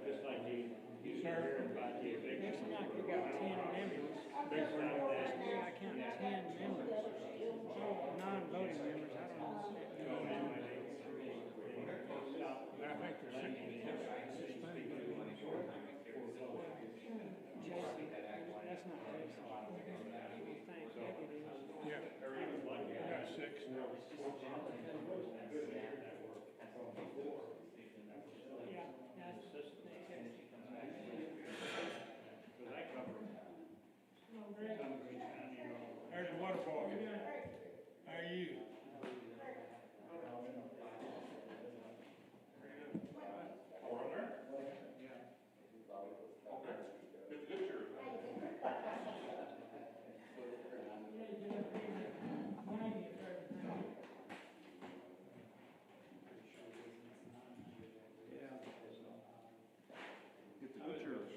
Just like he's heard about the eviction. Looks like we got 10 members. Based on that. I count 10 members. Oh, non-voting members, I don't know what that means. I think they're sitting Jason, that's not Jason. I think it is. Yeah, we got 6 now. Yeah, that's the There's the water boy. How are you? Get the pictures.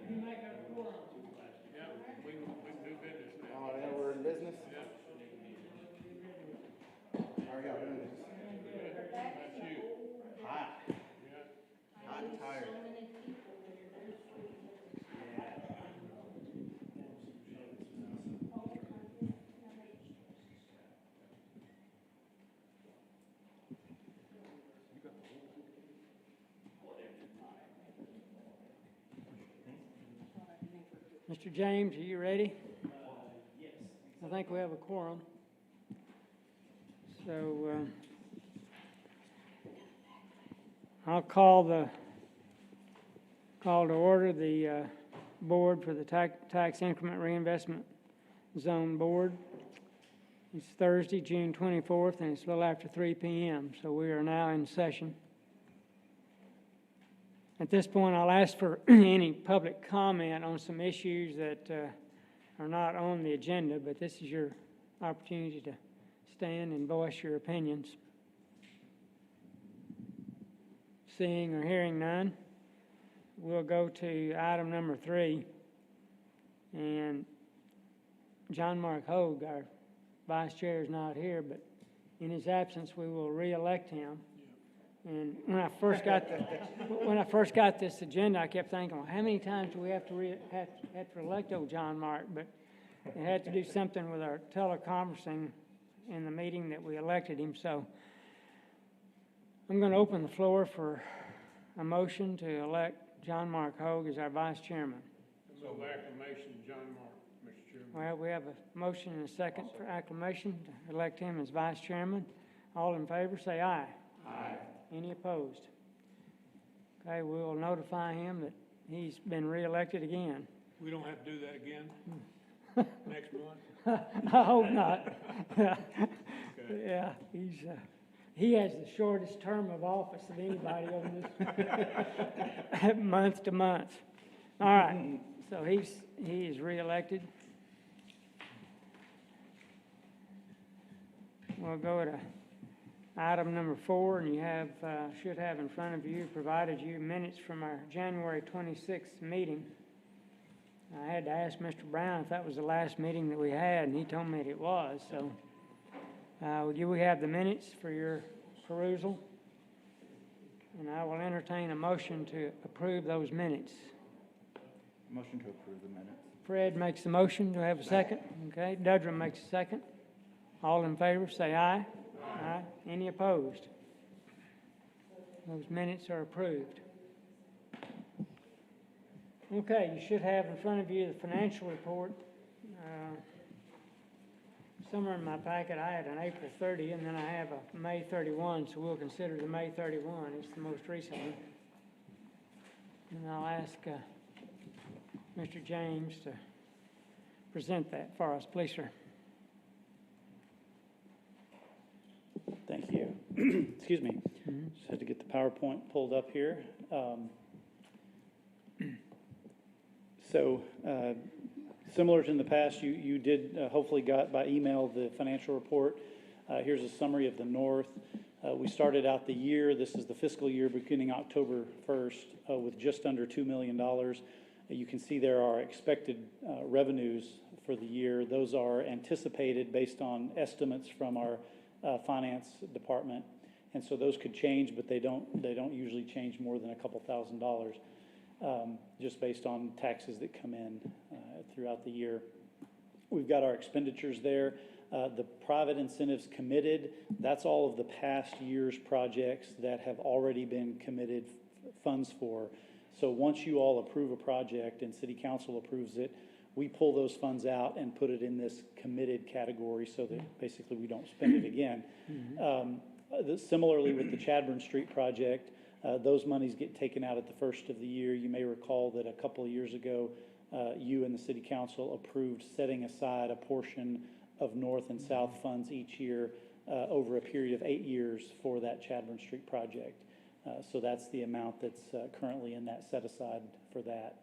You make a quorum. Yeah, we can do business now. Oh, yeah, we're in business? Yeah, How are y'all doing? that's you. Hot. Yeah. Hot and tired. Mr. James, are you ready? Yes. I think we have a quorum. So I'll call to order the board for the tax increment reinvestment zone board. It's Thursday, June 24th, and it's a little after 3 p.m., so we are now in session. At this point, I'll ask for any public comment on some issues that are not on the agenda, but this is your opportunity to stand and voice your opinions. Seeing or hearing none, we'll go to item number 3. And John Mark Hogue, our vice chair, is not here, but in his absence, we will re-elect him. And when I first got this agenda, I kept thinking, well, how many times do we have to elect old John Mark? But it had to do something with our teleconferencing in the meeting that we elected him. So I'm going to open the floor for a motion to elect John Mark Hogue as our vice chairman. So by acclamation, John Mark, Mr. Chairman. Well, we have a motion and a second for acclamation to elect him as vice chairman. All in favor, say aye. Aye. Any opposed? Okay, we will notify him that he's been re-elected again. We don't have to do that again next month? I hope not. Okay. Yeah, he has the shortest term of office of anybody on this month to month. All right, so he is re-elected. We'll go to item number 4, and you should have in front of you, provided you minutes from our January 26th meeting. I had to ask Mr. Brown if that was the last meeting that we had, and he told me that it was. So do we have the minutes for your perusal? And I will entertain a motion to approve those minutes. Motion to approve the minutes. Fred makes the motion. Do I have a second? Okay, Dudrum makes a second. All in favor, say aye. Aye. Any opposed? Those minutes are approved. Okay, you should have in front of you the financial report. Somewhere in my packet I had an April 30 and then I have a May 31, so we'll consider the May 31. It's the most recent one. And I'll ask Mr. James to present that for us, please, sir. Thank you. Excuse me. Just had to get the PowerPoint pulled up here. Similar to in the past, you did hopefully got by email the financial report. Here's a summary of the North. We started out the year, this is the fiscal year beginning October 1st, with just under $2 million. You can see there are expected revenues for the year. Those are anticipated based on estimates from our finance department. And so those could change, but they don't usually change more than a couple $1,000, just based on taxes that come in throughout the year. We've got our expenditures there. The private incentives committed, that's all of the past year's projects that have already been committed funds for. So once you all approve a project and city council approves it, we pull those funds out and put it in this committed category so that basically we don't spend it again. Similarly with the Chadburn Street project, those monies get taken out at the first of the year. You may recall that a couple of years ago, you and the city council approved setting aside a portion of north and south funds each year over a period of 8 years for that Chadburn Street project. So that's the amount that's currently in that set aside for that.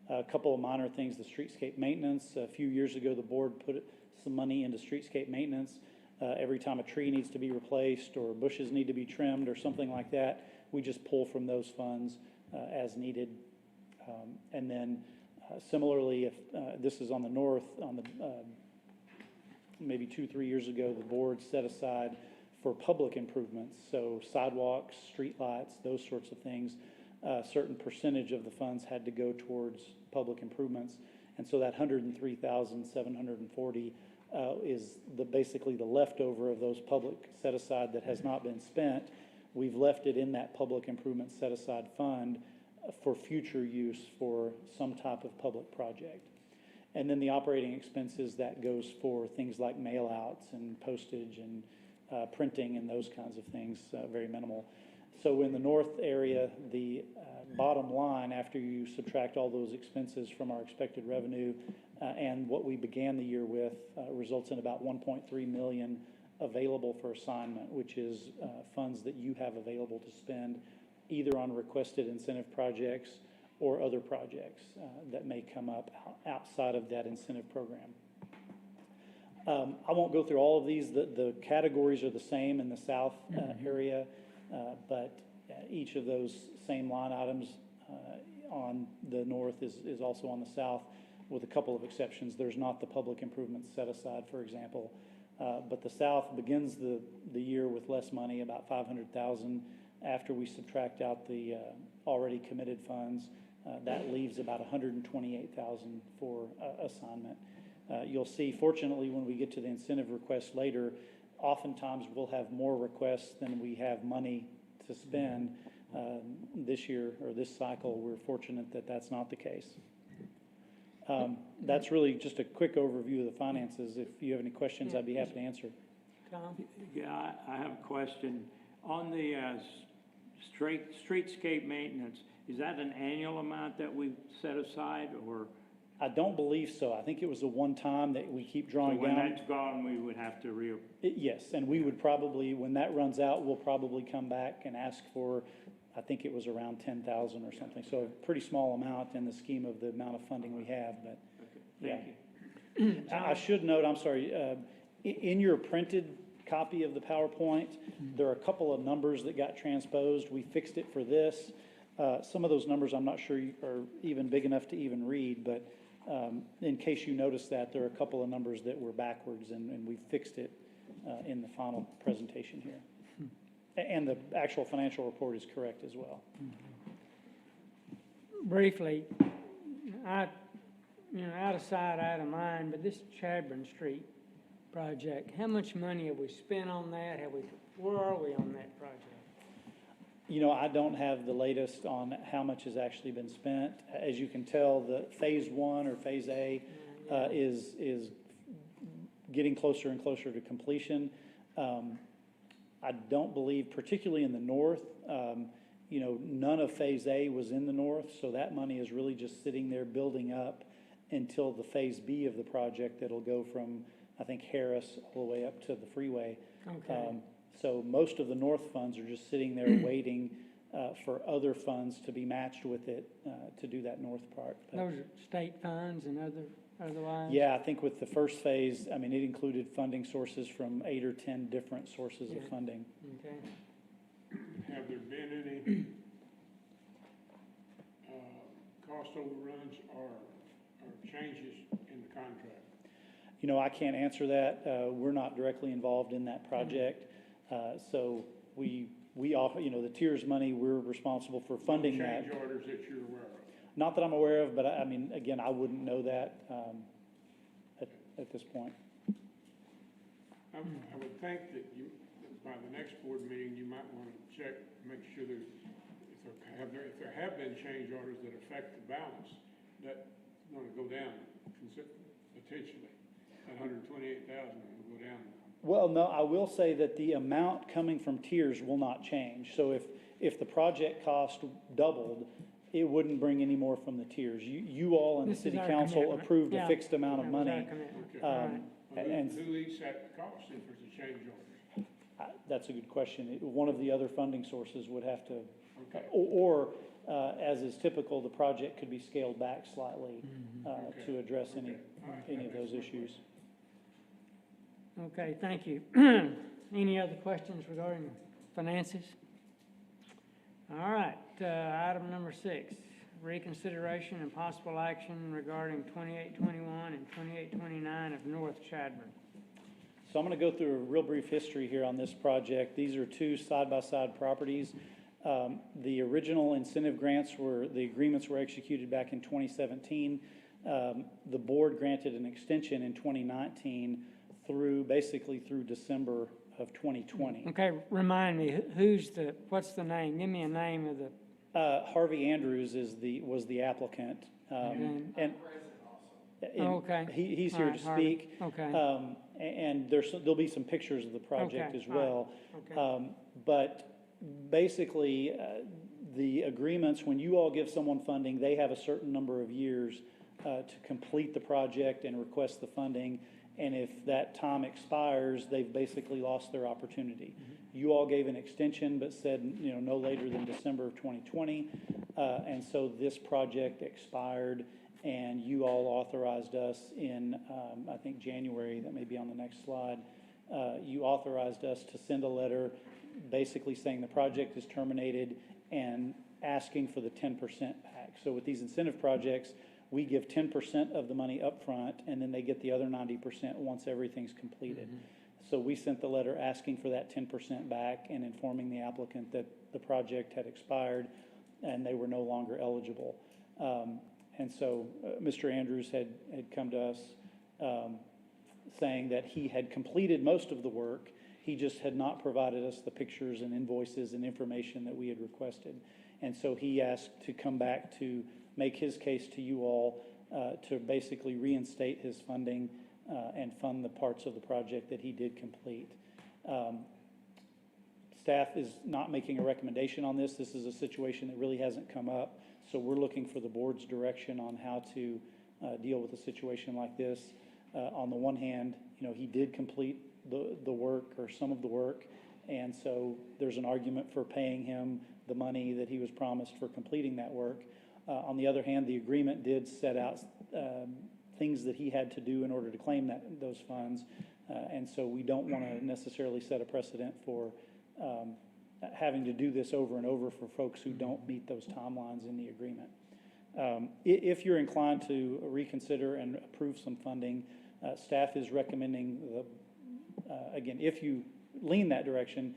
A couple of minor things, the streetscape maintenance. A few years ago, the board put some money into streetscape maintenance. Every time a tree needs to be replaced or bushes need to be trimmed or something like that, we just pull from those funds as needed. And then similarly, if this is on the north, on the maybe 2-3 years ago, the board set aside for public improvements, so sidewalks, street lights, those sorts of things. A certain percentage of the funds had to go towards public improvements, and so that $103,740 is basically the leftover of those public set aside that has not been spent. We've left it in that public improvement set aside fund for future use for some type of public project. And then the operating expenses, that goes for things like mail outs and postage and printing and those kinds of things, very minimal. So in the north area, the bottom line, after you subtract all those expenses from our expected revenue and what we began the year with, results in about $1.3 million available for assignment, which is funds that you have available to spend either on requested incentive projects or other projects that may come up outside of that incentive program. I won't go through all of these. The categories are the same in the south area, but each of those same line items on the north is also on the south, with a couple of exceptions. There's not the public improvements set aside, for example, but the south begins the year with less money, about $500,000. After we subtract out the already committed funds, that leaves about $128,000 for assignment. You'll see, fortunately, when we get to the incentive requests later, oftentimes we'll have more requests than we have money to spend. This year, or this cycle, we're fortunate that that's not the case. That's really just a quick overview of the finances. If you have any questions, I'd be happy to answer. Tom? Yeah, I have a question. On the streetscape maintenance, is that an annual amount that we set aside, or? I don't believe so. I think it was a one-time that we keep drawing When down. that's gone, we would have to Yes, and we would probably, when that runs out, we'll probably come back and ask for, I think it was around 10,000 or something. So a pretty small amount in the scheme of the amount of funding we have, but Thank you. I should note, I'm sorry, in your printed copy of the PowerPoint, there are a couple of numbers that got transposed. We fixed it for this. Some of those numbers I'm not sure are even big enough to even read, but in case you notice that, there are a couple of numbers that were backwards, and we fixed it in the final presentation here. And the actual financial report is correct as well. Briefly, out of sight, out of mind, but this Chadburn Street project, how much money have we spent on that? Where are we on that project? You know, I don't have the latest on how much has actually been spent. As you can tell, the phase 1 or phase A is getting closer and closer to completion. I don't believe, particularly in the north, none of phase A was in the north, so that money is really just sitting there building up until the phase B of the project that'll go from, I think, Harris all the way up to the freeway. Okay. So most of the north funds are just sitting there waiting for other funds to be matched with it to do that north part. But Those are state funds and otherwise? yeah, I think with the first phase, I mean, it included funding sources from 8 or 10 different sources of funding. Okay. Have there been any cost overruns changes in the contract? You know, I can't answer that. We're not directly involved in that project. So we all, you know, the tiers money, we're responsible for funding that. Change orders that you're aware of? Not that I'm aware of, but I mean, again, I wouldn't know that at this point. I would think that you, by the next board meeting, you might want to check, make sure that if there have been change orders that affect the balance, that's going to go down potentially. That 128,000 will go down. Well, no, I will say that the amount coming from tiers will not change. So if the project cost doubled, it wouldn't bring any more from the tiers. You all and the This is city our council commitment. approved a Yeah. fixed amount of That was our money. commitment. Okay. All right. Well, And who eats that cost if there's a change order? That's a good question. One of the other funding sources would have to, Okay. or as is typical, the project could be scaled back slightly Okay. to address Okay. All right. any of those That makes more issues. Okay, thank you. Any other questions regarding finances? All right, item number 6, reconsideration and possible action regarding 2821 and 2829 of North Chadbourn. So I'm going to go through a real brief history here on this project. These are two side-by-side properties. The original incentive grants the agreements were executed back in 2017. The board granted an extension in 2019 basically through December of 2020. Okay, remind me, what's the name? Give me a name of the, Harvey Andrews was the applicant. And okay. he's All here right, to Harvey. speak. Okay, And there'll be some pictures of the project Okay, as all right, well. okay. But basically, the agreements, when you all give someone funding, they have a certain number of years to complete the project and request the funding. And if that time expires, they've basically lost their opportunity. You all gave an extension, but said, you know, no later than December of 2020. And so this project expired, and you all authorized us in, I think, January, that may be on the next slide. You authorized us to send a letter basically saying the project is terminated and asking for the 10% back. So with these incentive projects, we give 10% of the money up front, and then they get the other 90% once everything's completed. So we sent the letter asking for that 10% back and informing the applicant that the project had expired and they were no longer eligible. And so Mr. Andrews had come to us saying that he had completed most of the work. He just had not provided us the pictures and invoices and information that we had requested. And so he asked to come back to make his case to you all to basically reinstate his funding and fund the parts of the project that he did complete. Staff is not making a recommendation on this. This is a situation that really hasn't come up. So we're looking for the board's direction on how to deal with a situation like this. On the one hand, you know, he did complete the work or some of the work, and so there's an argument for paying him the money that he was promised for completing that work. On the other hand, the agreement did set out things that he had to do in order to claim those funds, and so we don't want to necessarily set a precedent for having to do this over and over for folks who don't meet those timelines in the agreement. If you're inclined to reconsider and approve some funding, staff is recommending, again, if you lean that direction,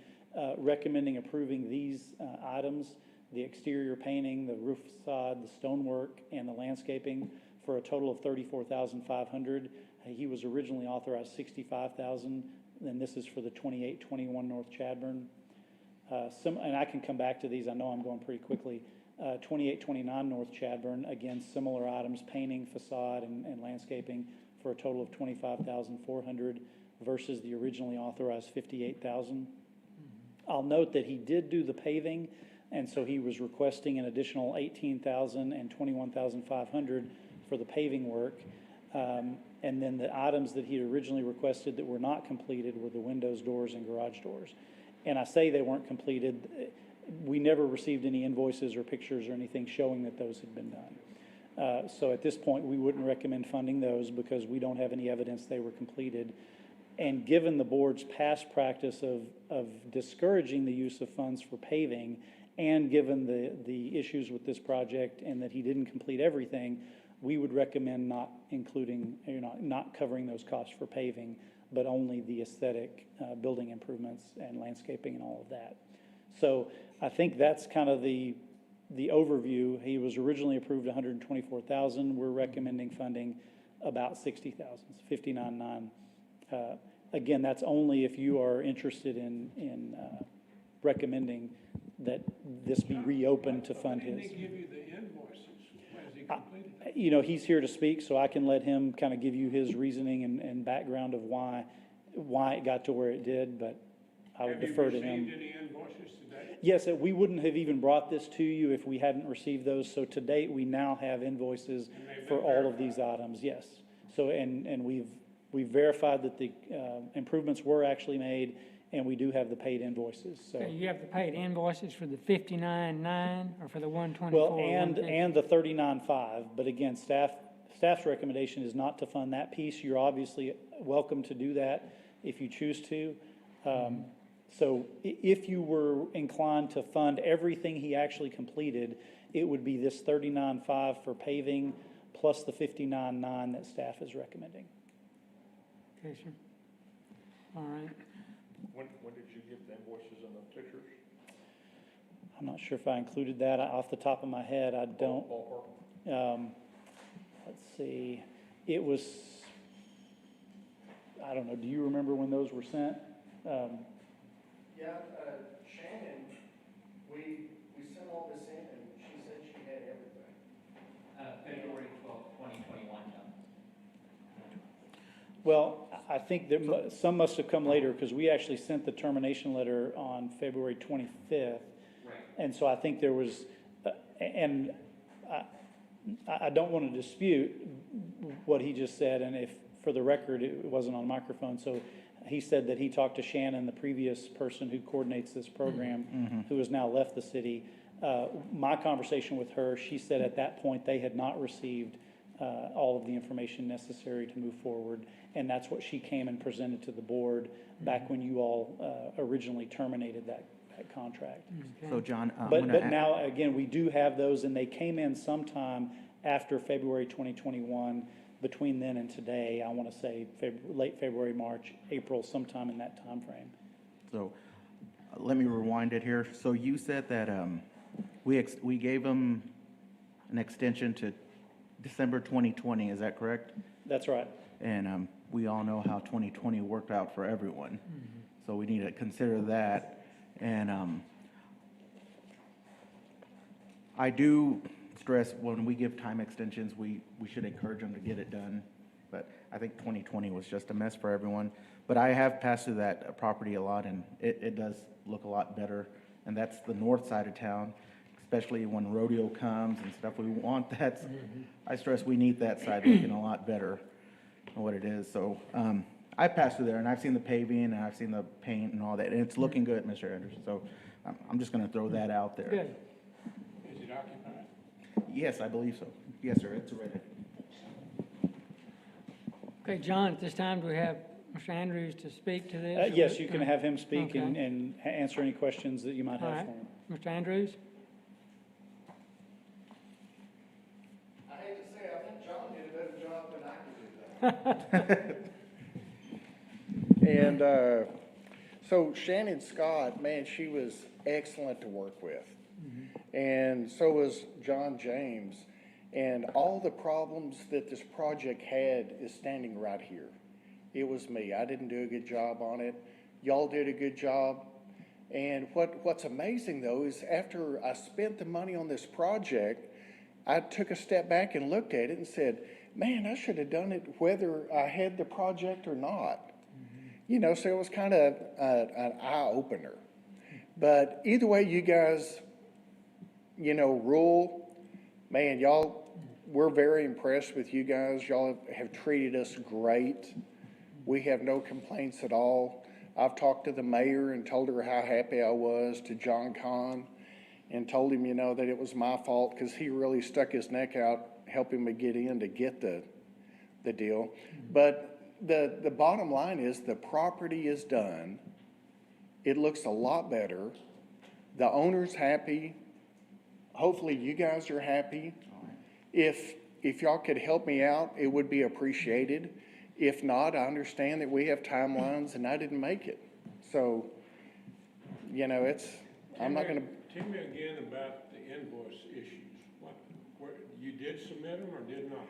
recommending approving these items: the exterior painting, the roof facade, the stonework, and the landscaping, for a total of $34,500. He was originally authorized $65,000, and this is for the 2821 North Chadbourn. And I can come back to these. I know I'm going pretty quickly. 2829 North Chadbourn, again, similar items: painting, facade, and landscaping, for a total of $25,400 versus the originally authorized $58,000. I'll note that he did do the paving, and so he was requesting an additional $18,000 and $21,500 for the paving work. And then the items that he had originally requested that were not completed were the windows, doors, and garage doors. And I say they weren't completed. We never received any invoices or pictures or anything showing that those had been done. So at this point, we wouldn't recommend funding those because we don't have any evidence they were completed. And given the board's past practice of discouraging the use of funds for paving, and given the issues with this project and that he didn't complete everything, we would recommend not including, not covering those costs for paving, but only the aesthetic, building improvements and landscaping and all of that. So I think that's kind of the overview. He was originally approved 124,000. We're recommending funding about 60,000, 59.9. Again, that's only if you are interested in recommending that this be reopened to fund his. Didn't they give you the invoices as he completed it? He's here to speak, so I can let him kind of give you his reasoning and background of why it got to where it did, but I would defer to him. Have you received any invoices today? Yes, we wouldn't have even brought this to you if we hadn't received those. So to date, we now have invoices for all of these items, yes. So, and we've verified that the improvements were actually made, and we do have the paid invoices, so. So you have the paid invoices for the 59.9 or for the 124? Well, and the 39.5, but again, staff's recommendation is not to fund that piece. You're obviously welcome to do that if you choose to. So if you were inclined to fund everything he actually completed, it would be this 39.5 for paving plus the 59.9 that staff is recommending. Okay, sir. All right. When did you get the invoices and the pictures? I'm not sure if I included that off the top of my head. I don't. Ballpark? Let's see. It was, I don't know. Do you remember when those were sent? Yeah, Shannon, we sent all this in, and she said she had everything. February 12th, 2021, John. Well, I think that some must have come later because we actually sent the termination letter on February 25th. Right. And so I think there was, and I don't want to dispute what he just said, and if, for the record, it wasn't on microphone, so he said that he talked to Shannon, the previous person who coordinates this program, who has now left the city. My conversation with her, she said at that point they had not received all of the information necessary to move forward, and that's what she came and presented to the board back when you all originally terminated that contract. So John, But now, again, we do have those, and they came in sometime after February 2021. Between then and today, I want to say late February, March, April, sometime in that time frame. So let me rewind it here. So you said that we gave them an extension to December 2020, is that correct? That's right. And we all know how 2020 worked out for everyone. So we need to consider that. And I do stress when we give time extensions, we should encourage them to get it done. But I think 2020 was just a mess for everyone. But I have passed through that property a lot, and it does look a lot better. And that's the north side of town, especially when rodeo comes and stuff. We want that. I stress we need that side looking a lot better than what it is. So I passed through there, and I've seen the paving, and I've seen the paint and all that, and it's looking good, Mr. Anderson. So I'm just going to throw that out there. Good. Is it occupied? Yes, I believe so. Yes, sir, it's ready. Okay, John, at this time, do we have Mr. Andrews to speak to this? Yes, you can have him speak Okay. and answer any questions that you might All have right. for him. Mr. Andrews? I hate to say, I think John did a better job than I could do that. And so Shannon Scott, man, she was excellent to work with. And so was John James. And all the problems that this project had is standing right here. It was me. I didn't do a good job on it. Y'all did a good job. And what's amazing, though, is after I spent the money on this project, I took a step back and looked at it and said, man, I should have done it whether I had the project or not. You know, so it was kind of an eye-opener. But either way you guys, you know, rule, man, y'all, we're very impressed with you guys. Y'all have treated us great. We have no complaints at all. I've talked to the mayor and told her how happy I was, to John Kahn, and told him, you know, that it was my fault because he really stuck his neck out helping me get in to get the deal. But the bottom line is the property is done. It looks a lot better. The owner's happy. Hopefully you guys are happy. If if y'all could help me out, it would be appreciated. If not, I understand that we have timelines and I didn't make it. So, you know, I'm not gonna, Tell me again about the invoice issues. You did submit them or did not?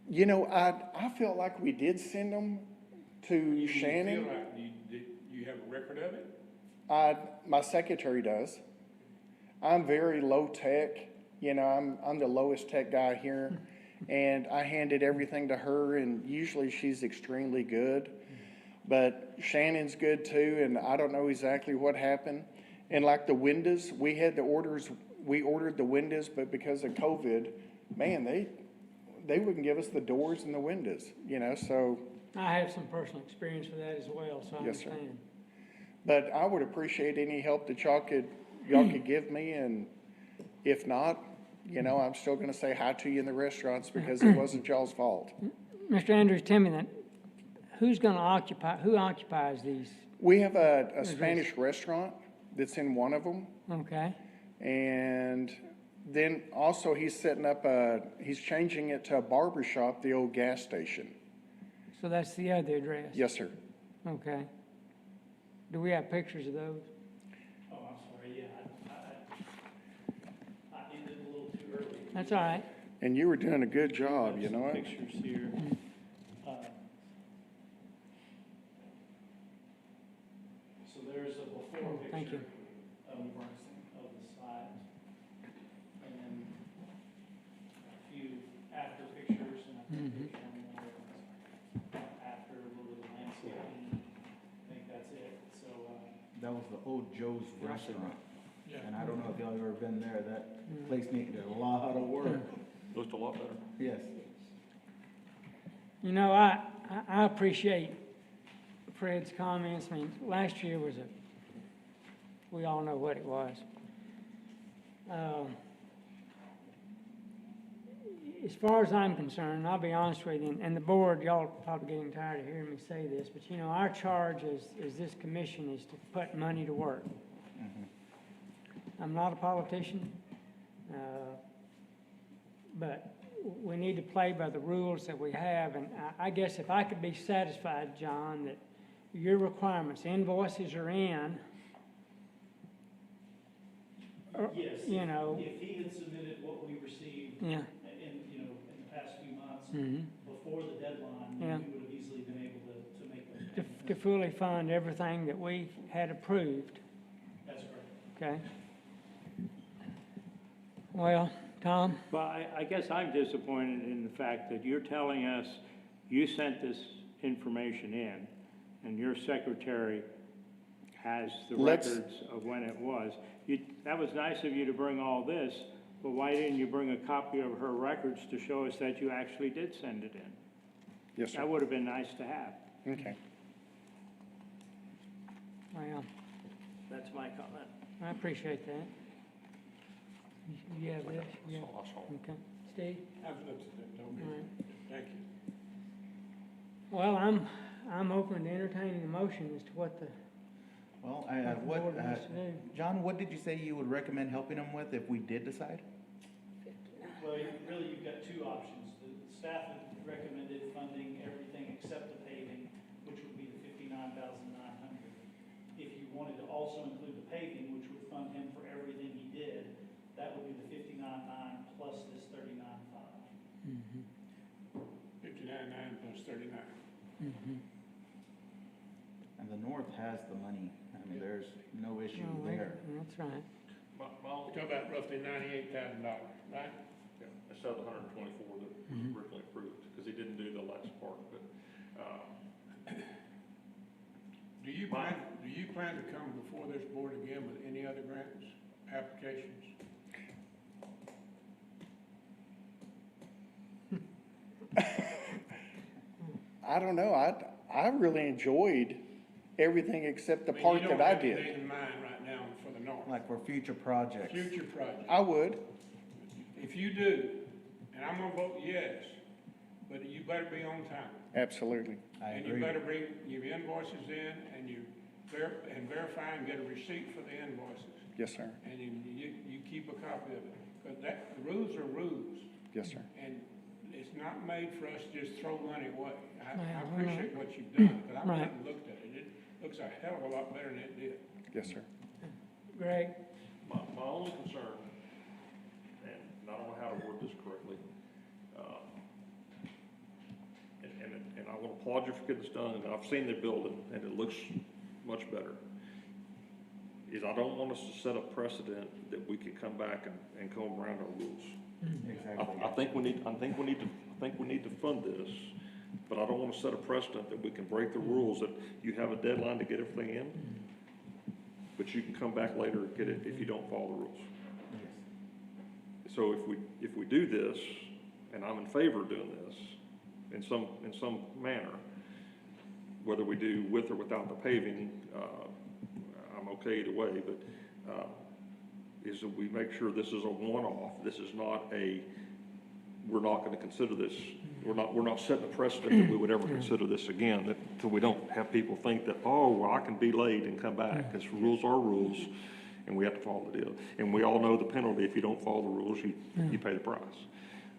you know, I felt like we did send them to Shannon. Feel like you have a record of it? My secretary does. I'm very low tech, you know, I'm the lowest tech guy here. And I handed everything to her and usually she's extremely good. But Shannon's good too, and I don't know exactly what happened. And like the windows, we ordered the windows, but because of COVID, man, they wouldn't give us the doors and the windows, you know, so. I have some personal experience with that as well, so I Yes, sir. understand. But I would appreciate any help that y'all could give me, and if not, you know, I'm still gonna say hi to you in the restaurants because it wasn't y'all's fault. Mr. Andrews, tell me that, who occupies these? We have a Spanish restaurant that's in one of them, Okay, and then also he's setting up he's changing it to a barber shop, the old gas station. so that's the other address? Yes, sir. Okay. Do we have pictures of those? Oh, I'm sorry, yeah, I ended a little too early. That's all right. And you were doing a good job, you know it? Pictures here. So there's a before Thank you. picture of the site. And then a few after pictures and I think there's one more after a little bit of landscaping. I think that's it, so, That was the old Joe's Restaurant. And I don't know if y'all ever been there, that place needed a lot of work. Looked a lot better. Yes. You know, I appreciate Fred's comments. I mean, last year was we all know what it was. As far as I'm concerned, I'll be honest with you, and the board, y'all are probably getting tired of hearing me say this, but you know, our charge as this commission is to put money to work. I'm not a politician, but we need to play by the rules that we have, and I guess if I could be satisfied, John, that your requirements, invoices are in. yes, You know, if he had submitted what we received yeah, in the past few months, mhm, before the deadline, Yeah. we would have easily been able to make those payments. to fully fund everything that we had approved, That's correct. okay? Well, Tom? Well, I guess I'm disappointed in the fact that you're telling us you sent this information in, and your secretary has the records of when it was. That was nice of you to bring all this, but why didn't you bring a copy of her records to show us that you actually did send it in? Yes, sir. That would have been nice to have. Okay. Well, That's my comment. I appreciate that. You have this? Yeah. That's all I saw. Okay. Steve? I've looked at that, don't All right. Thank you. Well, I'm open to entertaining a motion as to what the Well, board wants to do. John, what did you say you would recommend helping them with if we did decide? Well, really, you've got two options. The staff had recommended funding everything except the paving, which would be the $59,900. If you wanted to also include the paving, which would fund him for everything he did, that would be the $59,900 plus this $39,500. 59.9 plus 39. And the North has the money. I mean, there's no issue Oh, there. That's right. My We're talking about roughly $98,000, right? yeah, I saw the 124 that was originally approved, because he didn't do the last part, but, Do you plan to come before this board again with any other grants, applications? I don't know, I really enjoyed everything except the part that I You don't have did. anything in mind right now for the north? Like for future projects. Future projects? I would, If you do, and I'm gonna vote yes, but you better be on time. absolutely. I And you agree. better bring your invoices in and verify and get a receipt for the invoices. Yes, sir. And you keep a copy of it. Because the rules are rules. Yes, sir. And it's not made for us to just throw money away. I Well, appreciate what you've done, but I've Right. not looked at it. It looks a hell of a lot better than it did. Yes, sir. Greg? My only concern, and I don't know how to word this correctly, and I want to applaud you for getting this done, and I've seen the building, and it looks much better, is I don't want us to set a precedent that we can come back and come around our rules. Exactly. I think we need to fund this, but I don't want to set a precedent that we can break the rules, that you have a deadline to get everything in, but you can come back later and get it if you don't follow the rules. So if we do this, and I'm in favor of doing this in some manner, whether we do with or without the paving, I'm okay either way, but is that we make sure this is a one-off. This is not we're not going to consider this. We're not setting a precedent that we would ever consider this again, so we don't have people think that, oh, well, I can be late and come back, because rules are rules, and we have to follow the deal. And we all know the penalty if you don't follow the rules, you pay the price.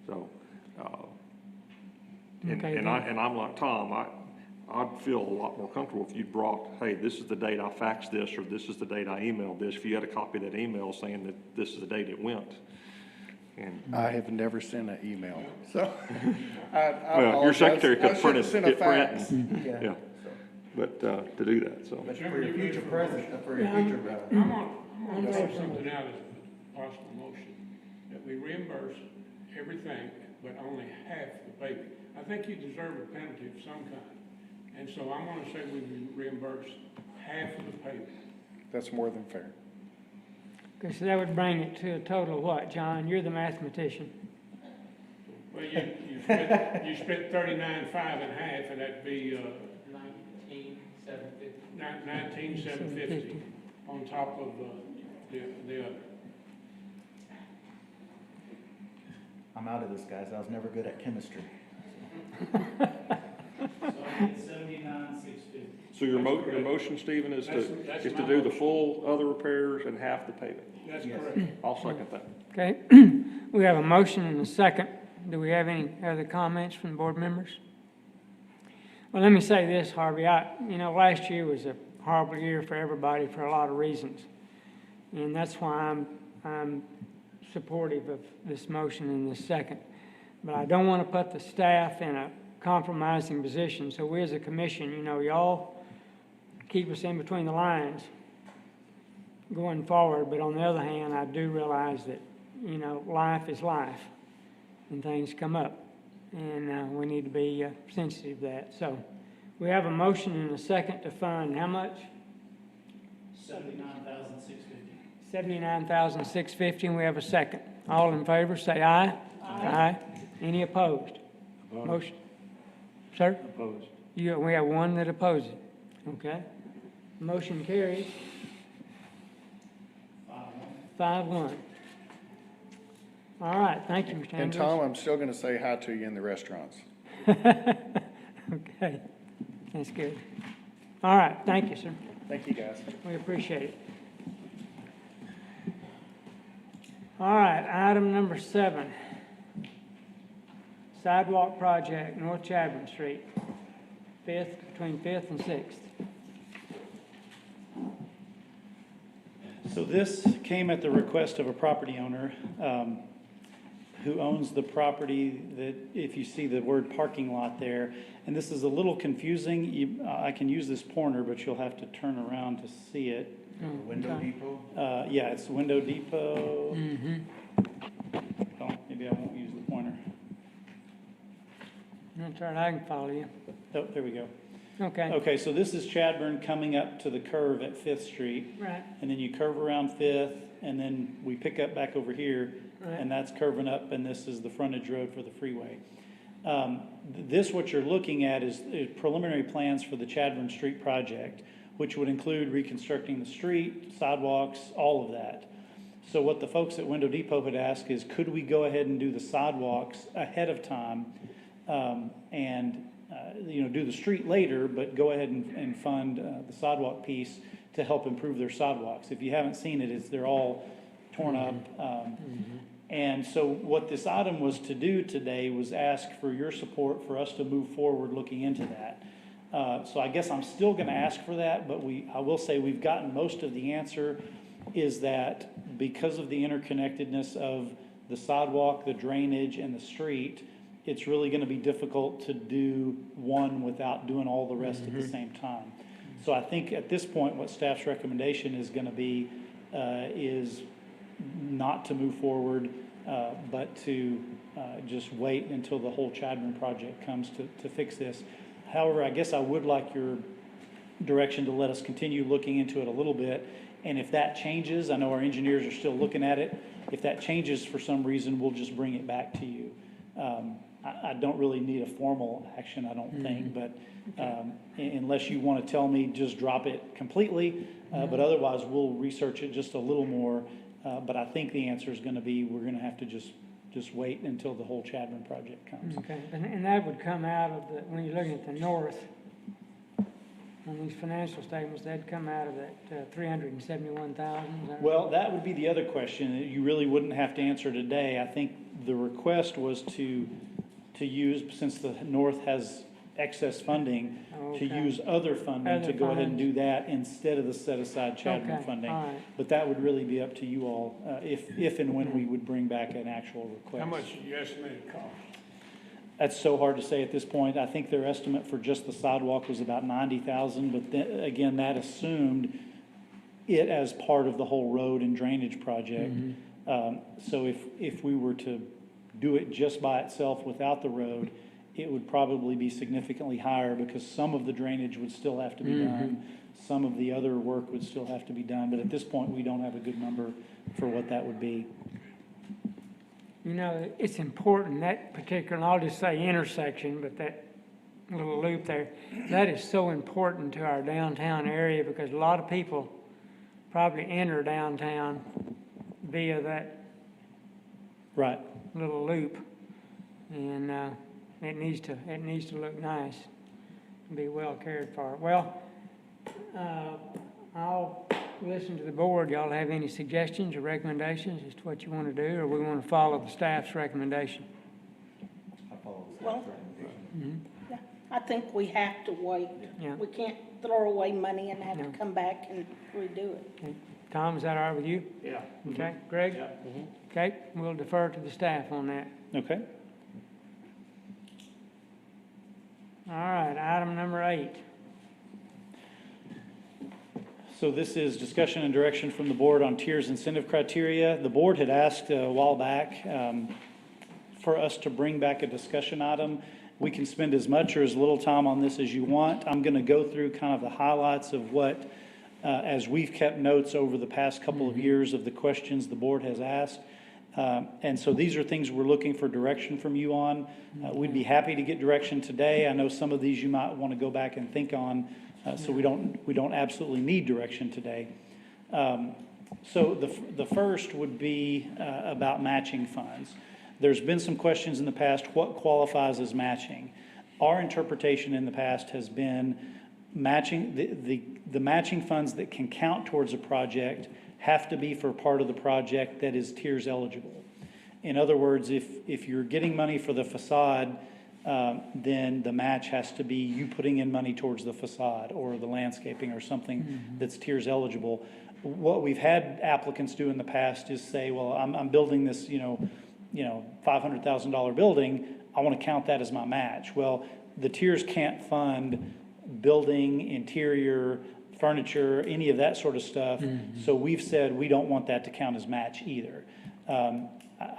So, Okay, and I'm like Tom, I'd feel a lot more comfortable if you brought, hey, this is the date I faxed this, or this is the date I emailed this, if you had a copy of that email saying that this is the date it went. And I have never sent an email, so I well, your apologize. secretary I could should print have it, sent a hit print, fax. and, Yeah. yeah. But, to do that, so. But for your future present, for your future, I'm gonna throw something out as a possible motion, that we reimburse everything, but only half the paving. I think you deserve a penalty of some kind, and so I'm gonna say we reimburse half of the paving. That's more than fair. Okay, so that would bring it to a total of what, John? You're the mathematician. Well, you spent 39.5 in half, and that'd be, 19,750 on top of, the other. I'm out of this, guys. I was never good at chemistry. So I get 79,650. So your motion, Stephen, is That's to my do the motion. full other repairs and half the paving. That's Yes. correct. I'll second that. Okay, we have a motion and a second. Do we have any other comments from the board members? Well, let me say this, Harvey, last year was a horrible year for everybody for a lot of reasons. And that's why I'm supportive of this motion and this second. But I don't want to put the staff in a compromising position. So we as a commission, y'all keep us in between the lines going forward. But on the other hand, I do realize that, life is life and things come up. And we need to be sensitive to that. So we have a motion and a second to fund how much? 79,650. $79,650, and we have a second. All in favor, say aye. Aye. Any opposed? Motion. Sir? Opposed. We have one that opposes. Okay. Motion carries 5-1. All right, thank you, Mr. And Andrews. Tom, I'm still gonna say hi to you in the restaurants. Okay, that's good. All right, thank you, sir. Thank you, guys. We appreciate it. All right, item number 7. Sidewalk project, North Chadbourne Street, between 5th and 6th. So this came at the request of a property owner who owns the property that, if you see the word parking lot there, and this is a little confusing. I can use this pointer, but you'll have to turn around to see it. Window Depot? Yeah, it's Window Depot. Mm-hmm. Oh, maybe I won't use the pointer. That's all right, I can follow you. Oh, there we go. Okay. Okay, so this is Chadbourne coming up to the curve at 5th Street. Right. And then you curve around 5th, and then we pick up back over here, Right. and that's curving up, and this is the frontage road for the freeway. This, what you're looking at is preliminary plans for the Chadbourne Street project, which would include reconstructing the street, sidewalks, all of that. So what the folks at Window Depot had asked is, could we go ahead and do the sidewalks ahead of time, and do the street later, but go ahead and fund the sidewalk piece to help improve their sidewalks. If you haven't seen it, they're all torn up. And so what this item was to do today was ask for your support for us to move forward looking into that. So I guess I'm still gonna ask for that, but I will say we've gotten most of the answer, is that because of the interconnectedness of the sidewalk, the drainage, and the street, it's really gonna be difficult to do one without doing all the rest at the same time. So I think at this point, what staff's recommendation is gonna be, is not to move forward, but to just wait until the whole Chadron project comes to fix this. However, I guess I would like your direction to let us continue looking into it a little bit. And if that changes, I know our engineers are still looking at it. If that changes for some reason, we'll just bring it back to you. I don't really need a formal action, I don't think, but unless you want to tell me, just drop it completely. But otherwise, we'll research it just a little more. But I think the answer is going to be, we're going to have to just wait until the whole Chadron project comes. Okay, and that would come out of the, when you're looking at the north, on these financial statements, that'd come out of that 371,000? Well, that would be the other question that you really wouldn't have to answer today. I think the request was to use, since the north has excess funding, to Okay. use other funding Other to go ahead and funds. do that instead of the set-aside Chadron Okay, funding. all right. But that would really be up to you all, if and when we would bring back an actual request. How much you estimate it cost? That's so hard to say at this point. I think their estimate for just the sidewalk was about 90,000, but then, again, that assumed it as part of the whole road and drainage project. So if we were to do it just by itself without the road, it would probably be significantly higher, because some of the drainage would still have to be done. Some of the other work would still have to be done, but at this point, we don't have a good number for what that would be. You know, it's important, that particular, and I'll just say intersection, but that little loop there, that is so important to our downtown area, because a lot of people probably enter downtown via that Right. little loop. And it needs to look nice and be well cared for. Well, I'll listen to the board. Y'all have any suggestions or recommendations as to what you want to do, or we want to follow the staff's recommendation? Well, yeah, I think we have to wait. Yeah. We can't throw away money and have No. to come back and redo it. Okay. Tom, is that all right with you? Yeah. Okay, Greg? Okay, we'll defer to the staff on that. Okay. All right, item number 8. So this is discussion and direction from the board on tiers incentive criteria. The board had asked a while back for us to bring back a discussion item. We can spend as much or as little time on this as you want. I'm going to go through kind of the highlights of what, as we've kept notes over the past couple of years of the questions the board has asked. And so these are things we're looking for direction from you on. We'd be happy to get direction today. I know some of these you might want to go back and think on, so we don't absolutely need direction today. So the first would be about matching funds. There's been some questions in the past, what qualifies as matching? Our interpretation in the past has been matching, the matching funds that can count towards a project have to be for part of the project that is tiers eligible. In other words, if you're getting money for the facade, then the match has to be you putting in money towards the facade or the landscaping or something that's tiers eligible. What we've had applicants do in the past is say, well, I'm building this, $500,000 building. I want to count that as my match. Well, the tiers can't fund building, interior, furniture, any of that sort of stuff. So we've said we don't want that to count as match either. I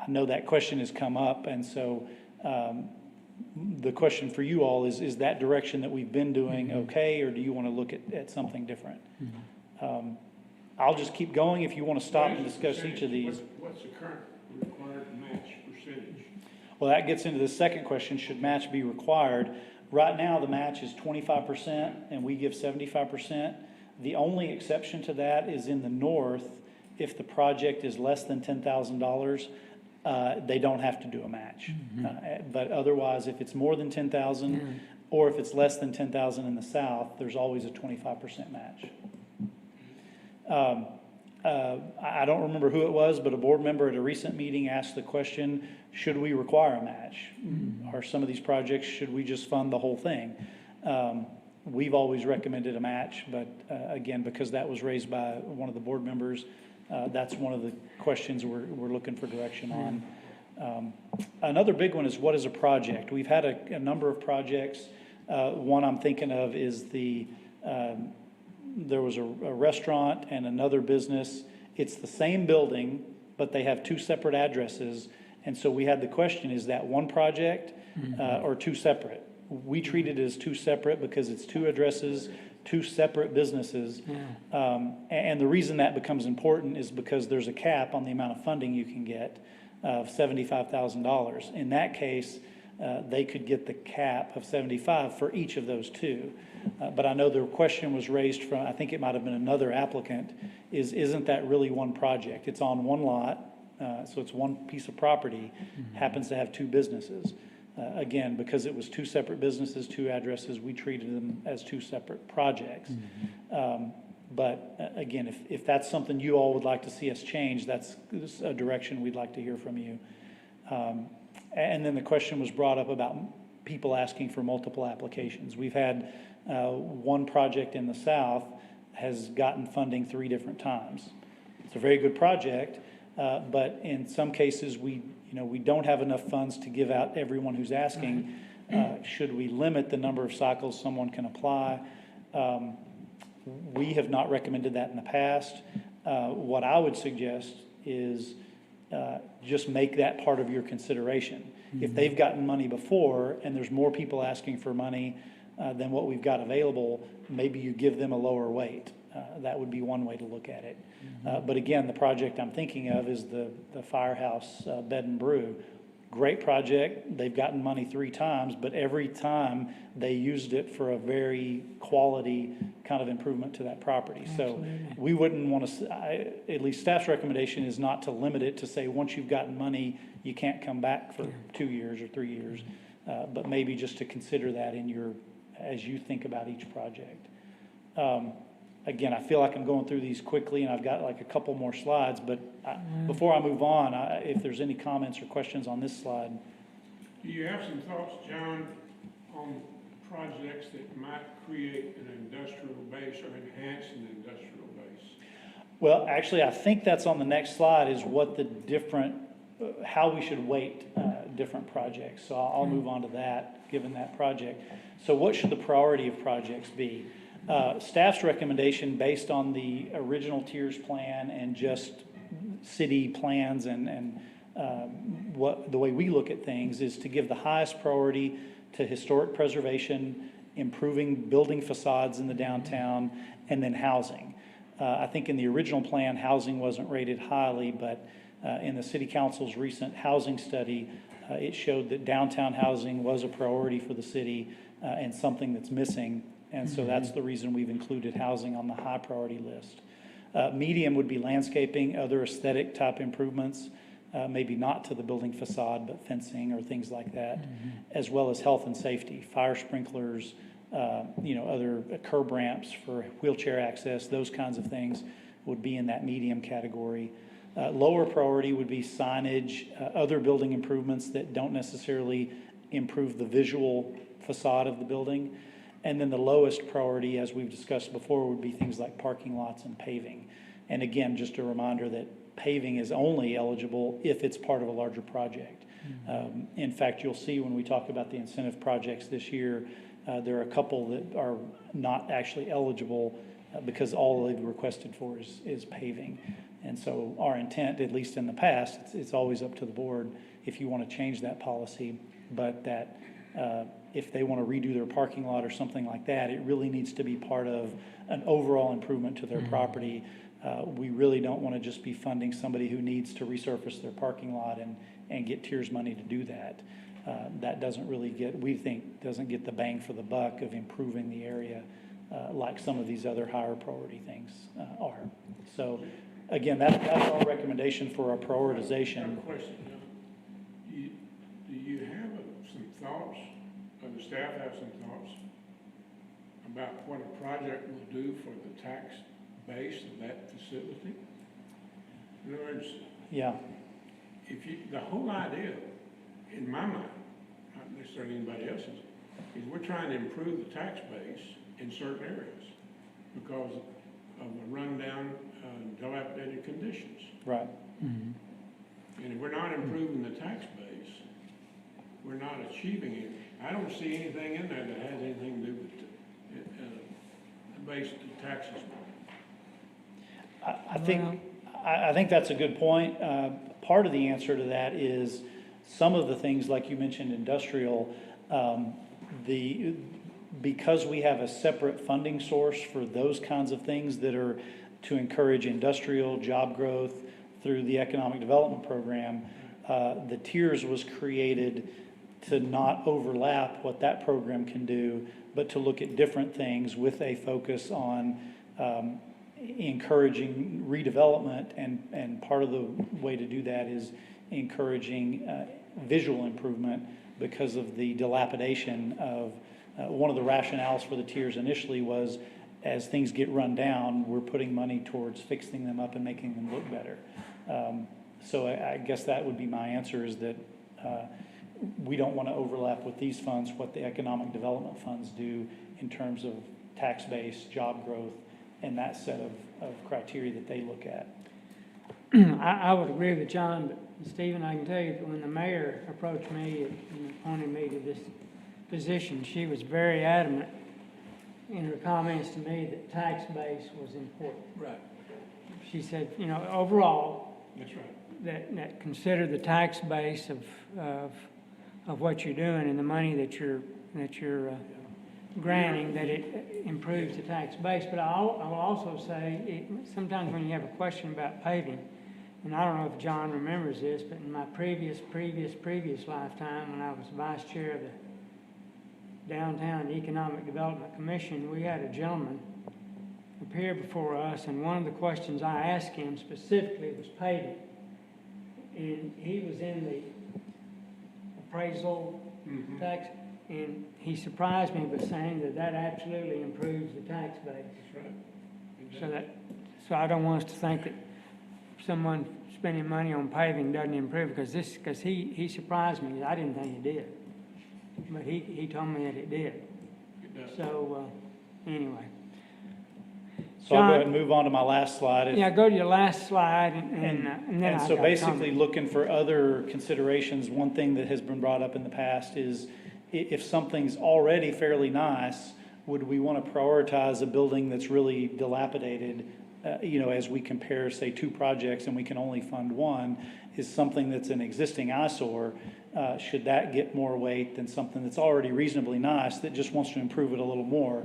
know that question has come up, and so the question for you all is that direction that we've been doing okay, or do you want to look at something different? I'll just keep going if you want to stop and discuss each of these. What's the current required match percentage? Well, that gets into the second question, should match be required? Right now, the match is 25%, and we give 75%. The only exception to that is in the north. If the project is less than $10,000, they don't have to do a match. But otherwise, if it's more than 10,000, or if it's less than 10,000 in the south, there's always a 25% match. I don't remember who it was, but a board member at a recent meeting asked the question, should we require a match? Are some of these projects, should we just fund the whole thing? We've always recommended a match, but again, because that was raised by one of the board members, that's one of the questions we're looking for direction on. Another big one is, what is a project? We've had a number of projects. One I'm thinking of is there was a restaurant and another business. It's the same building, but they have two separate addresses. And so we had the question, is that one project or two separate? We treat it as two separate because it's two addresses, two separate businesses. And the reason that becomes important is because there's a cap on the amount of funding you can get of $75,000. In that case, they could get the cap of 75 for each of those two. But I know the question was raised from, I think it might have been another applicant, isn't that really one project? It's on one lot, so it's one piece of property, happens to have two businesses. Again, because it was two separate businesses, two addresses, we treated them as two separate projects. But again, if that's something you all would like to see us change, that's a direction we'd like to hear from you. And then the question was brought up about people asking for multiple applications. We've had one project in the south has gotten funding 3 different times. It's a very good project, but in some cases we don't have enough funds to give out everyone who's asking. Should we limit the number of cycles someone can apply? We have not recommended that in the past. What I would suggest is just make that part of your consideration. If they've gotten money before and there's more people asking for money than what we've got available, maybe you give them a lower weight. That would be one way to look at it. But again, the project I'm thinking of is the Firehouse Bed and Brew. Great project. They've gotten money 3 times, but every time they used it for a very quality kind of improvement to that property. Absolutely. So we wouldn't want to, at least staff's recommendation is not to limit it to say, once you've gotten money, you can't come back for 2 years or 3 years. But maybe just to consider that as you think about each project. Again, I feel like I'm going through these quickly and I've got like a couple more slides, but before I move on, if there's any comments or questions on this slide. Do you have some thoughts, John, on projects that might create an industrial base or enhance an industrial base? Well, actually, I think that's on the next slide is what the different, how we should weight different projects. So I'll move on to that, given that project. So what should the priority of projects be? Staff's recommendation based on the original tiers plan and just city plans and the way we look at things is to give the highest priority to historic preservation, improving building facades in the downtown, and then housing. I think in the original plan, housing wasn't rated highly, but in the city council's recent housing study, it showed that downtown housing was a priority for the city and something that's missing. And so that's the reason we've included housing on the high priority list. Medium would be landscaping, other aesthetic type improvements, maybe not to the building facade, but fencing or things like that, as well as health and safety, fire sprinklers, other curb ramps for wheelchair access, those kinds of things would be in that medium category. Lower priority would be signage, other building improvements that don't necessarily improve the visual facade of the building. And then the lowest priority, as we've discussed before, would be things like parking lots and paving. And again, just a reminder that paving is only eligible if it's part of a larger project. In fact, you'll see when we talk about the incentive projects this year, there are a couple that are not actually eligible because all they've requested for is paving. And so our intent, at least in the past, it's always up to the board if you want to change that policy, but that if they want to redo their parking lot or something like that, it really needs to be part of an overall improvement to their property. We really don't want to just be funding somebody who needs to resurface their parking lot and get tiers money to do that. That doesn't really doesn't get the bang for the buck of improving the area like some of these other higher priority things are. So again, that's our recommendation for our prioritization. I have a question, John. Do you have some thoughts, or the staff have some thoughts about what a project will do for the tax base of that facility? In other words, Yeah, if you, the whole idea, in my mind, not necessarily anybody else's, is we're trying to improve the tax base in certain areas because of the rundown, dilapidated conditions. right. And if we're not improving the tax base, we're not achieving it. I don't see anything in there that has anything to do with, the base of taxes. I think that's a good point. Part of the answer to that is some of the things, like you mentioned, industrial, because we have a separate funding source for those kinds of things that are to encourage industrial job growth through the economic development program, the tiers was created to not overlap what that program can do, but to look at different things with a focus on encouraging redevelopment, and part of the way to do that is encouraging visual improvement because of the dilapidation of, one of the rationales for the tiers initially was as things get run down, we're putting money towards fixing them up and making them look better. So I guess that would be my answer, is that we don't want to overlap with these funds what the economic development funds do in terms of tax base, job growth, and that set of criteria that they look at. I would agree with John, but Stephen, I can tell you that when the mayor approached me and appointed me to this position, she was very adamant in her comments to me that tax base was important. Right. She said, overall, That's right. that consider the tax base of what you're doing and the money that you're granting, that it improves the tax base. But I will also say, sometimes when you have a question about paving, and I don't know if John remembers this, but in my previous lifetime, when I was vice chair of the Downtown Economic Development Commission, we had a gentleman appear before us, and one of the questions I asked him specifically was paving. And he was in the appraisal tax, and he surprised me by saying that absolutely improves the tax base. That's right. So I don't want us to think that someone spending money on paving doesn't improve, because he surprised me. I didn't think it did, but he told me that it did. It does. So anyway. So I'll go John? ahead and move on to my last slide. Yeah, go to your last slide, and then And I so got a basically, comment. looking for other considerations, one thing that has been brought up in the past is if something's already fairly nice, would we want to prioritize a building that's really dilapidated, as we compare, say, two projects and we can only fund one, is something that's an existing eyesore, should that get more weight than something that's already reasonably nice that just wants to improve it a little more?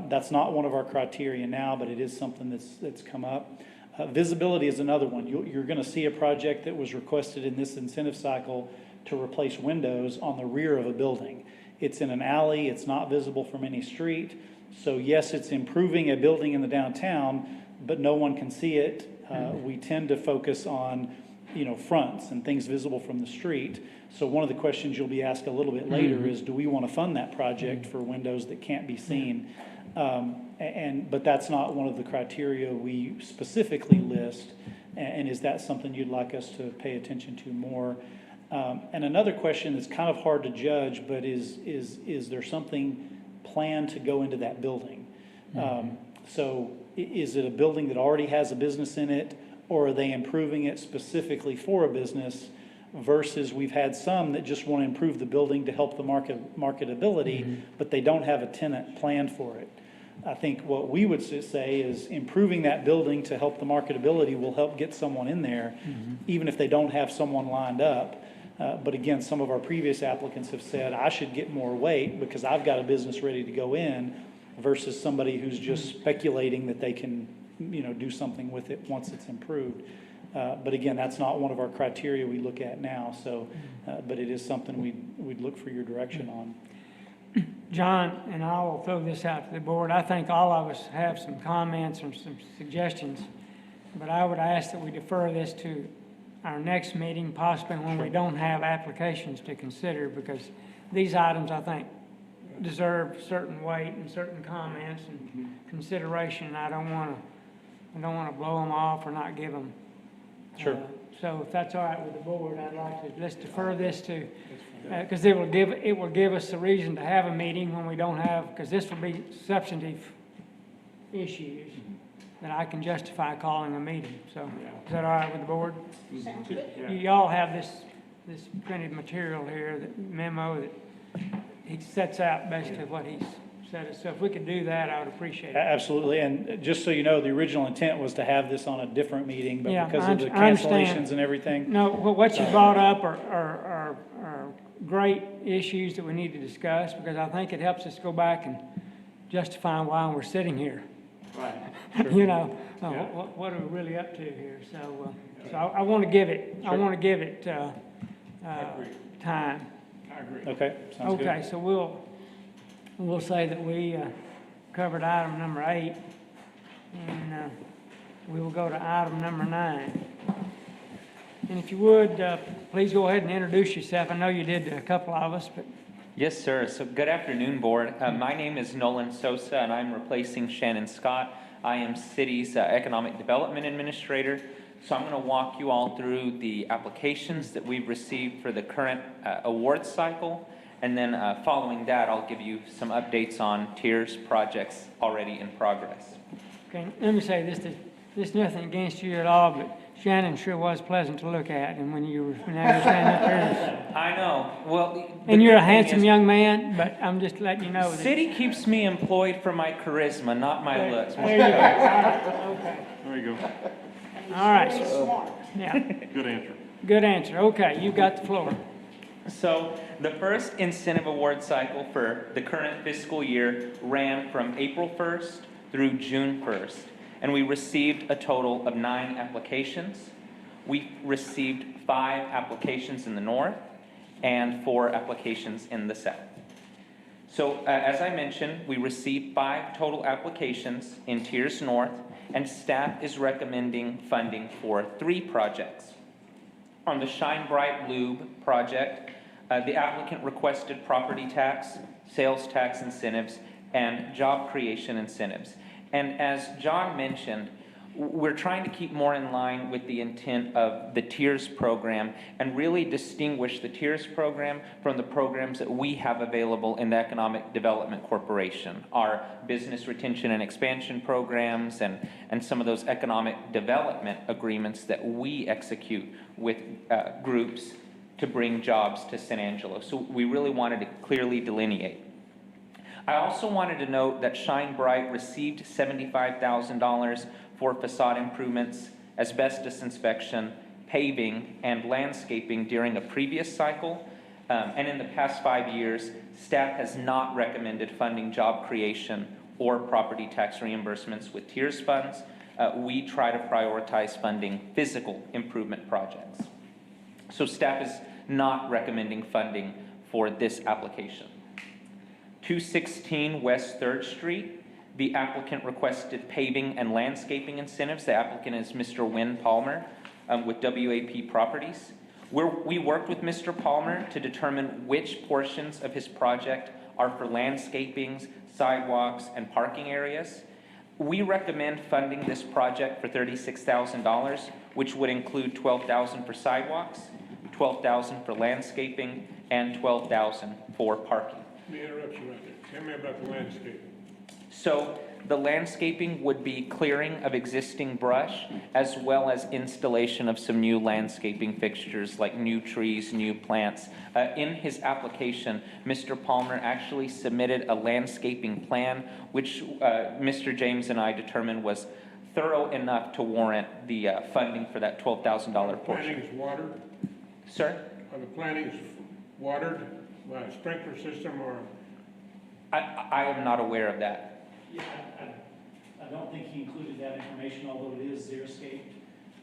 That's not one of our criteria now, but it is something that's come up. Visibility is another one. You're going to see a project that was requested in this incentive cycle to replace windows on the rear of a building. It's in an alley, it's not visible from any street. So yes, it's improving a building in the downtown, but no one can see it. We tend to focus on, fronts and things visible from the street. So one of the questions you'll be asked a little bit later is, do we want to fund that project for windows that can't be seen? But that's not one of the criteria we specifically list. And is that something you'd like us to pay attention to more? And another question that's kind of hard to judge, but is there something planned to go into that building? So is it a building that already has a business in it, or are they improving it specifically for a business? Versus we've had some that just want to improve the building to help the marketability, but they don't have a tenant planned for it. I think what we would say is improving that building to help the marketability will help get someone in there, even if they don't have someone lined up. But again, some of our previous applicants have said, I should get more weight because I've got a business ready to go in, versus somebody who's just speculating that they can, do something with it once it's improved. But again, that's not one of our criteria we look at now. So, but it is something we'd look for your direction on. John, and I will throw this out to the board. I think all of us have some comments and some suggestions, but I would ask that we defer this to our next meeting, possibly when we don't have applications to consider, because these items, I think, deserve certain weight and certain comments and consideration. I don't want to blow them off or not give them Sure. So if that's all right with the board, I'd like to, let's defer this to, because it will give us a reason to have a meeting when we don't have, because this will be substantive issues that I can justify calling a meeting. So is that all right with the board? Sounds good. You all have this printed material here, that memo that he sets out basically what he's said. So if we could do that, I would appreciate it. Absolutely, and just so you know, the original intent was to have this on a different meeting, but Yeah, because of the I understand. cancellations and everything. No, what you brought up are great issues that we need to discuss, because I think it helps us go back and justify why we're sitting here. Right. You know, Yeah. what are we really up to here? So, I want to give it, time. I agree. Okay, sounds good. Okay, so we'll say that we covered item number 8, and we will go to item number 9. And if you would, please go ahead and introduce yourself. I know you did to a couple of us, but Yes, sir. So good afternoon, board. My name is Nolan Sosa, and I'm replacing Shannon Scott. I am city's economic development administrator. So I'm going to walk you all through the applications that we've received for the current award cycle. And then following that, I'll give you some updates on tiers projects already in progress. okay, let me say this, there's nothing against you at all, but Shannon sure was pleasant to look at, and when you were standing up there. I know. Well, the And you're a good thing handsome is, young man, but I'm just letting you know that. city keeps me employed for my charisma, not my looks. There you go. All right, okay. There you go. All right, Very smart. yeah, Good answer. good answer. Okay, you've got the floor. So the first incentive award cycle for the current fiscal year ran from April 1st through June 1st, and we received a total of 9 applications. We received 5 applications in the north and 4 applications in the south. So as I mentioned, we received 5 total applications in Tiers North, and staff is recommending funding for 3 projects. On the Shine Bright Lube project, the applicant requested property tax, sales tax incentives, and job creation incentives. And as John mentioned, we're trying to keep more in line with the intent of the Tiers program and really distinguish the Tiers program from the programs that we have available in the Economic Development Corporation, our business retention and expansion programs, and some of those economic development agreements that we execute with groups to bring jobs to San Angelo. So we really wanted to clearly delineate. I also wanted to note that Shine Bright received $75,000 for facade improvements, asbestos inspection, paving, and landscaping during a previous cycle. And in the past 5 years, staff has not recommended funding job creation or property tax reimbursements with Tiers funds. We try to prioritize funding physical improvement projects. So staff is not recommending funding for this application. 216 West 3rd Street, the applicant requested paving and landscaping incentives. The applicant is Mr. Wynn Palmer with WAP Properties. We worked with Mr. Palmer to determine which portions of his project are for landscapings, sidewalks, and parking areas. We recommend funding this project for $36,000, which would include $12,000 for sidewalks, $12,000 for landscaping, and $12,000 for parking. Let me interrupt you right there. Tell me about the landscape. So the landscaping would be clearing of existing brush, as well as installation of some new landscaping fixtures like new trees, new plants. In his application, Mr. Palmer actually submitted a landscaping plan, which Mr. James and I determined was thorough enough to warrant the funding for that $12,000 portion. Planting is watered? Sir? Are the plantings watered by a sprinkler system or? I am not aware of that. Yeah, I don't think he included that information, although it is xeriscape.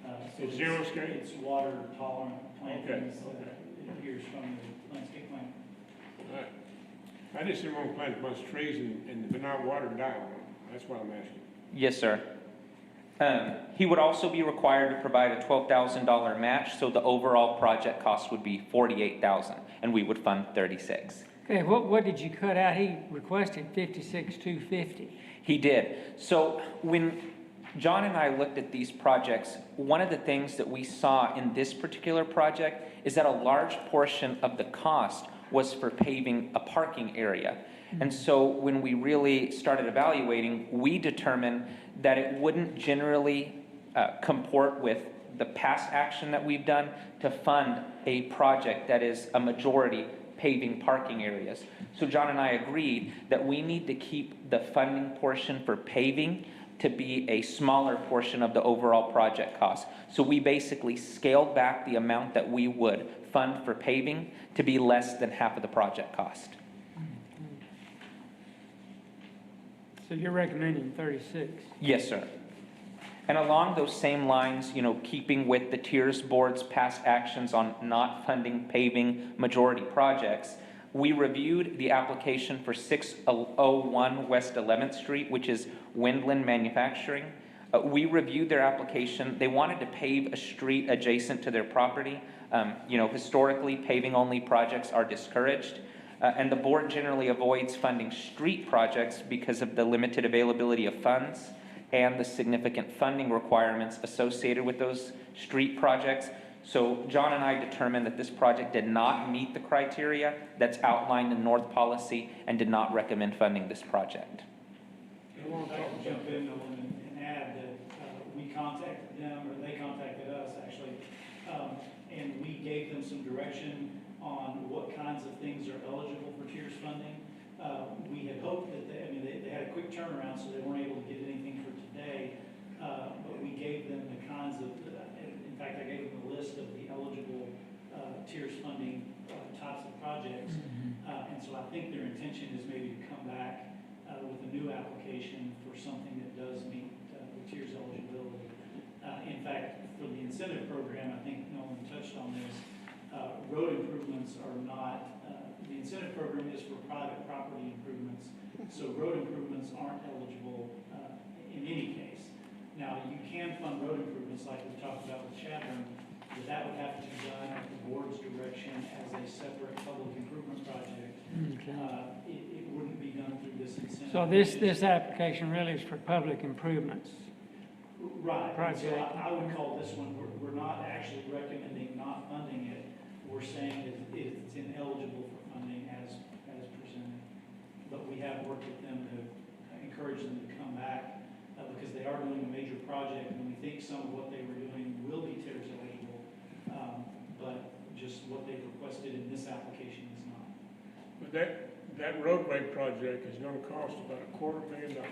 So It's xeriscape? It's water tolerant plantings, it appears from the landscape plan. All right. I just didn't want to plant a bunch of trees and if they're not watered down. That's why I'm asking. Yes, sir. He would also be required to provide a $12,000 match, so the overall project cost would be $48,000, and we would fund $36,000. Okay, what did you cut out? He requested $56,250. He did. So when John and I looked at these projects. One of the things that we saw in this particular project is that a large portion of the cost was for paving a parking area. And so when we really started evaluating, we determined that it wouldn't generally comport with the past action that we've done to fund a project that is a majority paving parking areas. So John and I agreed that we need to keep the funding portion for paving to be a smaller portion of the overall project cost. So we basically scaled back the amount that we would fund for paving to be less than half of the project cost. So you're recommending 36? Yes, sir. And along those same lines, keeping with the Tiers Board's past actions on not funding paving majority projects, we reviewed the application for 601 West 11th Street, which is Windland Manufacturing. We reviewed their application. They wanted to pave a street adjacent to their property. Historically, paving-only projects are discouraged. And the board generally avoids funding street projects because of the limited availability of funds and the significant funding requirements associated with those street projects. So John and I determined that this project did not meet the criteria that's outlined in North Policy and did not recommend funding this project. I want to jump in and add that we contacted them, or they contacted us actually, and we gave them some direction on what kinds of things are eligible for tiers funding. We had hoped that they had a quick turnaround, so they weren't able to get anything for today, but we gave them the kinds of, in fact, I gave them a list of the eligible tiers funding types of projects. And so I think their intention is maybe to come back with a new application for something that does meet the tiers eligibility. In fact, for the incentive program, I think Nolan touched on this, road improvements are not, the incentive program is for private property improvements, so road improvements aren't eligible in any case. Now, you can fund road improvements like we talked about with Chadron, but that would have to be done at the board's direction as a separate public improvement project. It wouldn't be done through this incentive. So this application really is for public improvements? Right. Project. So I would call this one, we're not actually recommending not funding it. We're saying that it's ineligible for funding as presented. But we have worked with them to encourage them to come back because they are doing a major project, and we think some of what they were doing will be tiers eligible, but just what they've requested in this application is not. But that roadway project is gonna cost about $250,000.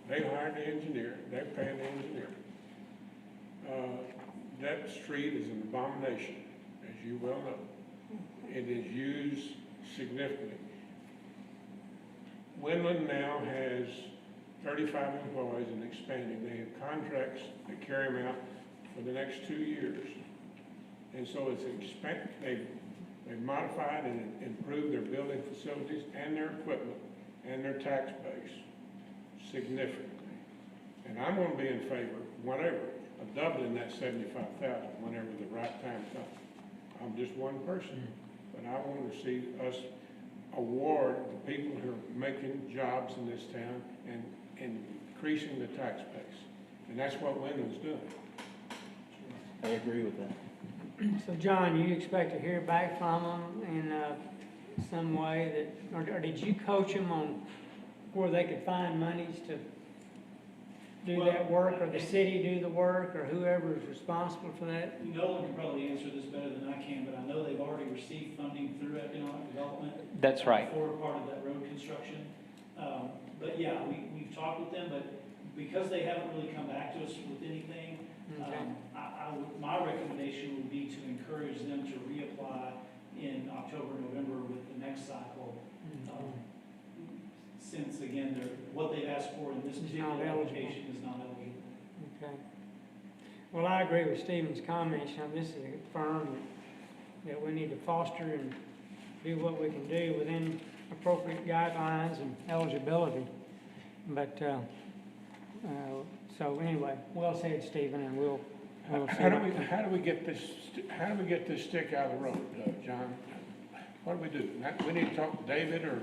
They hired the engineer, they're paying the engineer. That street is an abomination, as you well know. It is used significantly. Windland now has 35 employees and expanding. They have contracts that carry them out for the next 2 years. And so it's they've modified and improved their building facilities and their equipment and their tax base significantly. And I'm gonna be in favor, whatever, of doubling that 75,000 whenever the right time comes. I'm just one person, but I want to see us award the people who are making jobs in this town and increasing the tax base. And that's what Windland's doing. I agree with that. So John, you expect to hear back from them in some way that, or did you coach them on where they could find monies to do that work, or the city do the work, or whoever is responsible for that? Nolan can probably answer this better than I can, but I know they've already received funding through economic development. That's right. For part of that road construction. But yeah, we've talked with them, but because they haven't really come back to us with anything, my recommendation would be to encourage them to reapply in October, November with the next cycle. Since again, what they've asked for in this particular application is not eligible. Okay. Well, I agree with Stephen's comments. This is a firm that we need to foster and do what we can do within appropriate guidelines and eligibility. But, so anyway, well said, Stephen, and we'll see. How do we get this stick out of the road, John? What do we do? We need to talk to David or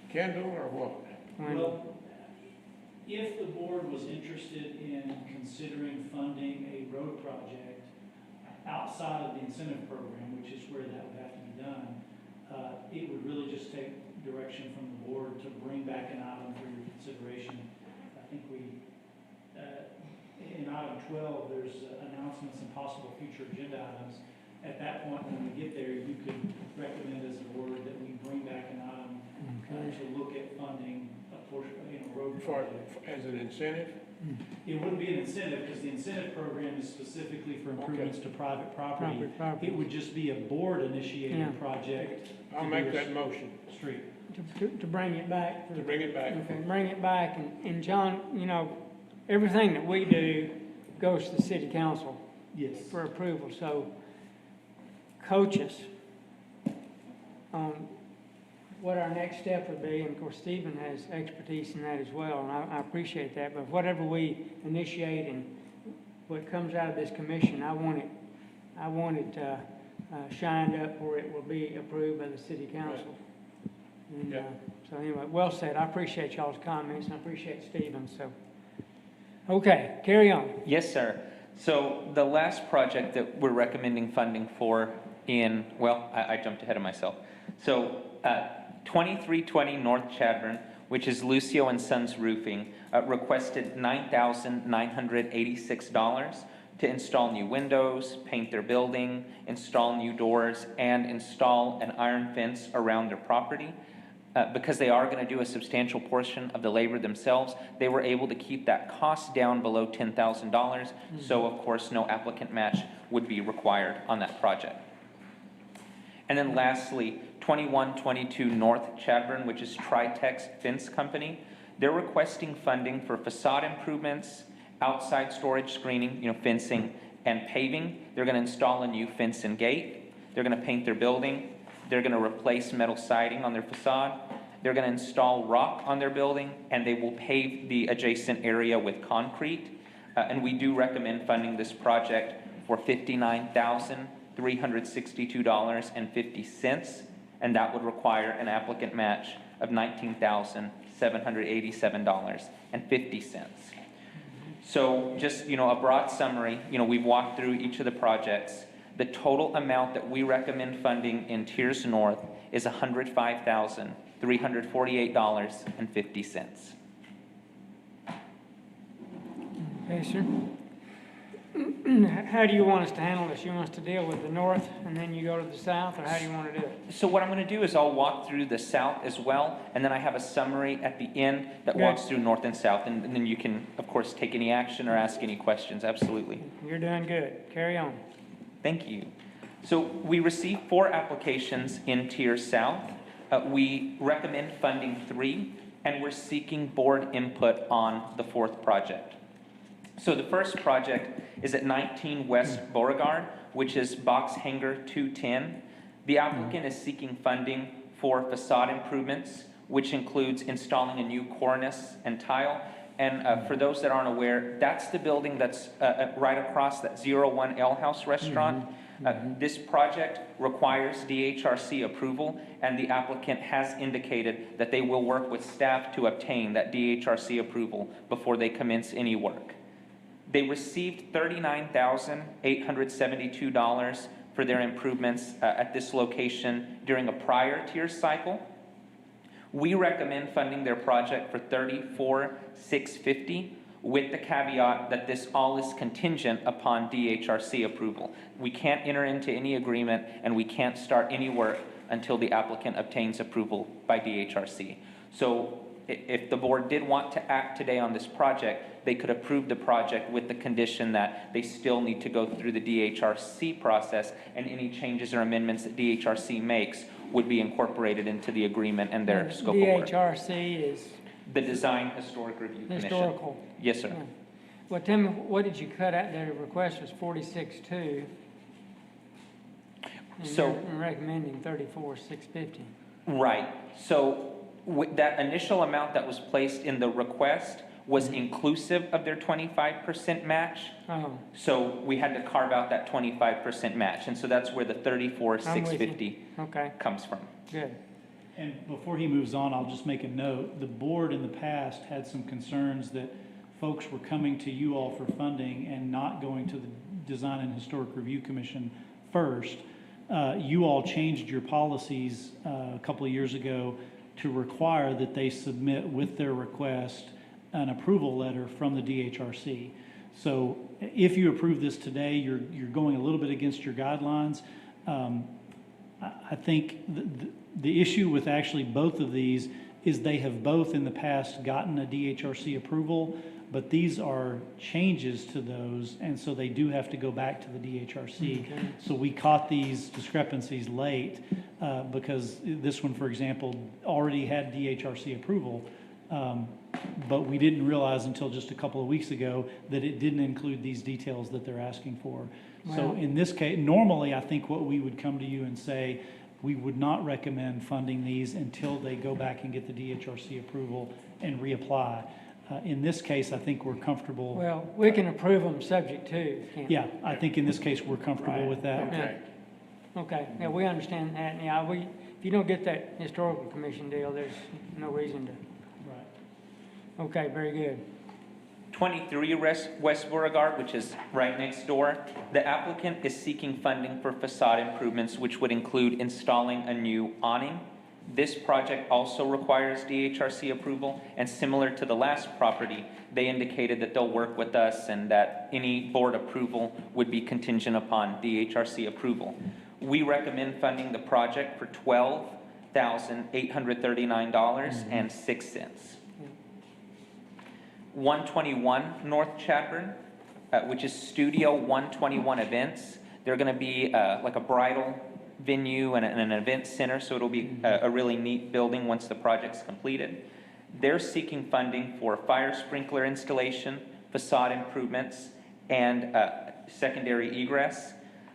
Kendall or what? Well, if the board was interested in considering funding a road project outside of the incentive program, which is where that would have to be done, it would really just take direction from the board to bring back an item for your consideration. I think in item 12, there's announcements and possible future agenda items. At that point, when we get there, you could recommend as a board that we bring back an item to look at funding a portion, road project. As an incentive? It wouldn't be an incentive, because the incentive program is specifically for improvements to private property. It would just be a board-initiated project. I'll make that motion. Street. To bring it back. To bring it back. Okay, bring it back, and John, everything that we do goes to the city council Yes. for approval, so coach us on what our next step would be, and of course, Stephen has expertise in that as well, and I appreciate that, but whatever we initiate and what comes out of this commission, I want it shined up where it will be approved by the city council. And, Yeah. so anyway, well said. I appreciate y'all's comments, and I appreciate Stephen, so. Okay, carry on. Yes, sir. So the last project that we're recommending funding for I jumped ahead of myself. So 2320 North Chadron, which is Lucio and Sons Roofing, requested $9,986 to install new windows, paint their building, install new doors, and install an iron fence around their property. Because they are going to do a substantial portion of the labor themselves, they were able to keep that cost down below $10,000. So, of course, no applicant match would be required on that project. And then lastly, 2122 North Chadron, which is Tritex Fence Company. They're requesting funding for facade improvements, outside storage screening, fencing, and paving. They're going to install a new fence and gate. They're going to paint their building. They're going to replace metal siding on their facade. They're going to install rock on their building, and they will pave the adjacent area with concrete. And we do recommend funding this project for $59,362.50, and that would require an applicant match of $19,787.50. So just, a broad summary, we've walked through each of the projects. The total amount that we recommend funding in Tiers North is $105,348.50. Okay, sir. How do you want us to handle this? You want us to deal with the north, and then you go to the south, or how do you want to do it? So what I'm going to do is I'll walk through the south as well, and then I have a summary at the end that walks through north and south, and then you can, of course, take any action or ask any questions. Absolutely. You're doing good. Carry on. Thank you. So we received 4 applications in Tier South. We recommend funding 3, and we're seeking board input on the 4th project. So the first project is at 19 West Beauregard, which is box hangar 210. The applicant is seeking funding for facade improvements, which includes installing a new cornice and tile. And for those that aren't aware, that's the building that's right across that 01 Ale House restaurant. This project requires DHRC approval, and the applicant has indicated that they will work with staff to obtain that DHRC approval before they commence any work. They received $39,872 for their improvements at this location during a prior tier cycle. We recommend funding their project for $34,650 with the caveat that this all is contingent upon DHRC approval. We can't enter into any agreement, and we can't start any work until the applicant obtains approval by DHRC. So if the board did want to act today on this project, they could approve the project with the condition that they still need to go through the DHRC process, and any changes or amendments that DHRC makes would be incorporated into the agreement and their scope of work. DHRC is The Design Historic Review Commission. historical. Yes, sir. Yeah. Well, tell me, what did you cut out? Their request was 46.2. And So- you're recommending 34,650. Right. So with that initial amount that was placed in the request was inclusive of their 25% match. Oh, So we had to carve out that 25% match. And so that's where the 34,650 okay, comes from. good. And before he moves on, I'll just make a note. The board in the past had some concerns that folks were coming to you all for funding and not going to the Design and Historic Review Commission first. You all changed your policies a couple of years ago to require that they submit with their request an approval letter from the DHRC. So if you approve this today, you're going a little bit against your guidelines. I think the issue with actually both of these is they have both in the past gotten a DHRC approval, but these are changes to those, and so they do have to go back to the DHRC. Okay. So we caught these discrepancies late because this one, for example, already had DHRC approval, but we didn't realize until just a couple of weeks ago that it didn't include these details that they're asking for. So Wow. in this case, normally I think what we would come to you and say, we would not recommend funding these until they go back and get the DHRC approval and reapply. In this case, I think we're comfortable. Well, we can approve them subject to, can't we? Yeah, I think in this case, we're comfortable with that. Okay. Okay, yeah, we understand that, and yeah, if you don't get that historical commission deal, there's no reason to. Right. Okay, very good. 23 West Beauregard, which is right next door. The applicant is seeking funding for facade improvements, which would include installing a new awning. This project also requires DHRC approval, and similar to the last property, they indicated that they'll work with us and that any board approval would be contingent upon DHRC approval. We recommend funding the project for $12,839.06. 121 North Chadbourn, which is Studio 121 Events. They're going to be like a bridal venue and an event center, so it'll be a really neat building once the project's completed. They're seeking funding for fire sprinkler installation, facade improvements, and secondary egress.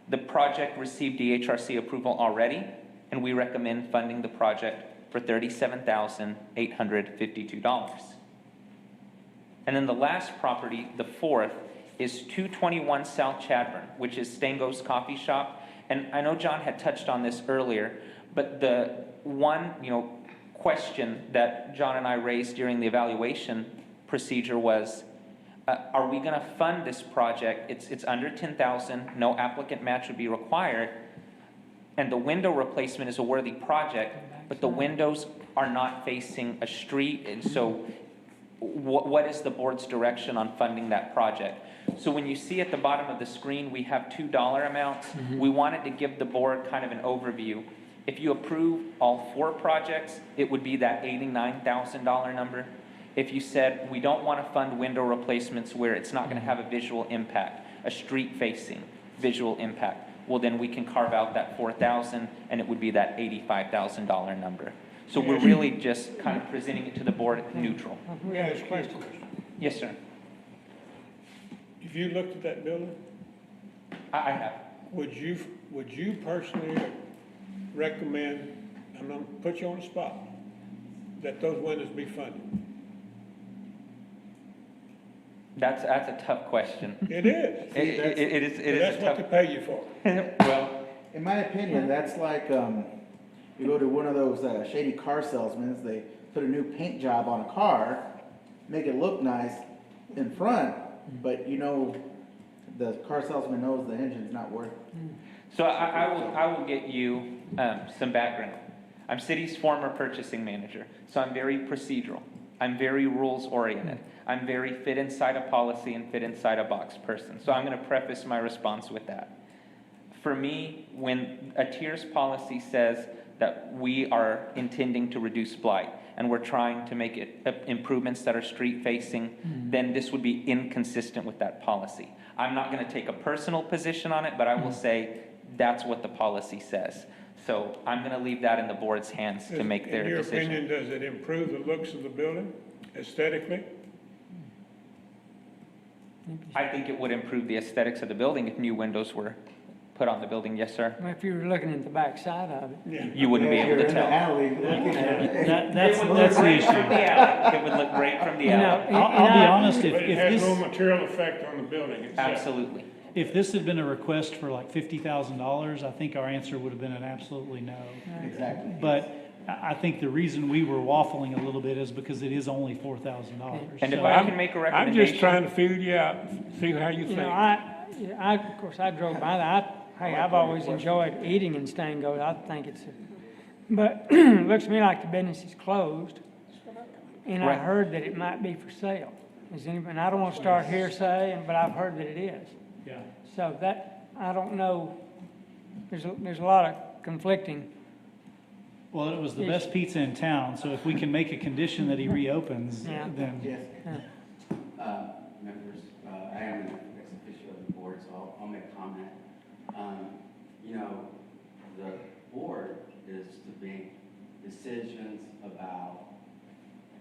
The project received DHRC approval already, and we recommend funding the project for $37,852. And then the last property, the fourth, is 221 South Chadbourn, which is Stango's Coffee Shop. And I know John had touched on this earlier, but the one, question that John and I raised during the evaluation procedure was, are we going to fund this project? It's under $10,000, no applicant match would be required, and the window replacement is a worthy project, but the windows are not facing a street, and so what is the board's direction on funding that project? So when you see at the bottom of the screen, we have two dollar amounts. We wanted to give the board kind of an overview. If you approve all four projects, it would be that $89,000 number. If you said, we don't want to fund window replacements where it's not going to have a visual impact, a street-facing visual impact, well, then we can carve out that $4,000, and it would be that $85,000 number. So we're really just kind of presenting it to the board neutral. We have a question. Yes, sir. If you looked at that building, I have. would you personally recommend, I'm gonna put you on the spot, that those windows be funded? That's a tough question. It is. It is But a that's what they tough. pay you for. Well, In my opinion, that's like, you go to one of those shady car salesmen, they put a new paint job on a car, make it look nice in front, but the car salesman knows the engine's not worth it. so I will get you some background. I'm city's former purchasing manager, so I'm very procedural. I'm very rules oriented. I'm very fit inside a policy and fit inside a box person. So I'm going to preface my response with that. For me, when a tiers policy says that we are intending to reduce blight and we're trying to make it improvements that are street facing, then this would be inconsistent with that policy. I'm not going to take a personal position on it, but I will say that's what the policy says. So I'm going to leave that in the board's hands to make their decision. In your opinion, does it improve the looks of the building aesthetically? I think it would improve the aesthetics of the building if new windows were put on the building, yes, sir. Well, if you were looking at the back side of it. Yeah. You wouldn't be able You're to in the tell. alley looking at it. That's It would the look great issue. from the alley. It would look great from the You know, alley. I'll be honest, But it if has no this, material effect on the building itself. Absolutely. if this had been a request for like $50,000, I think our answer would have been an absolutely no. Exactly. But I think the reason we were waffling a little bit is because it is only $4,000. And if So- I can make a I'm recommendation. just trying to figure you out, see how you You know, think. of course, I drove by that. Hey, I've always enjoyed eating in Stango. I think it's, but it looks to me like the business is closed. And I Right. heard that it might be for sale. Is anybody, and I don't want to start hearsay, but I've heard that it is. Yeah. So that, I don't know, there's a lot of conflicting. Well, it was the best pizza in town, so if we can make a condition that he reopens, Yeah. then. Yes. Members, I am an ex-officio of the board, so I'll make comment. You know, the board is to make decisions about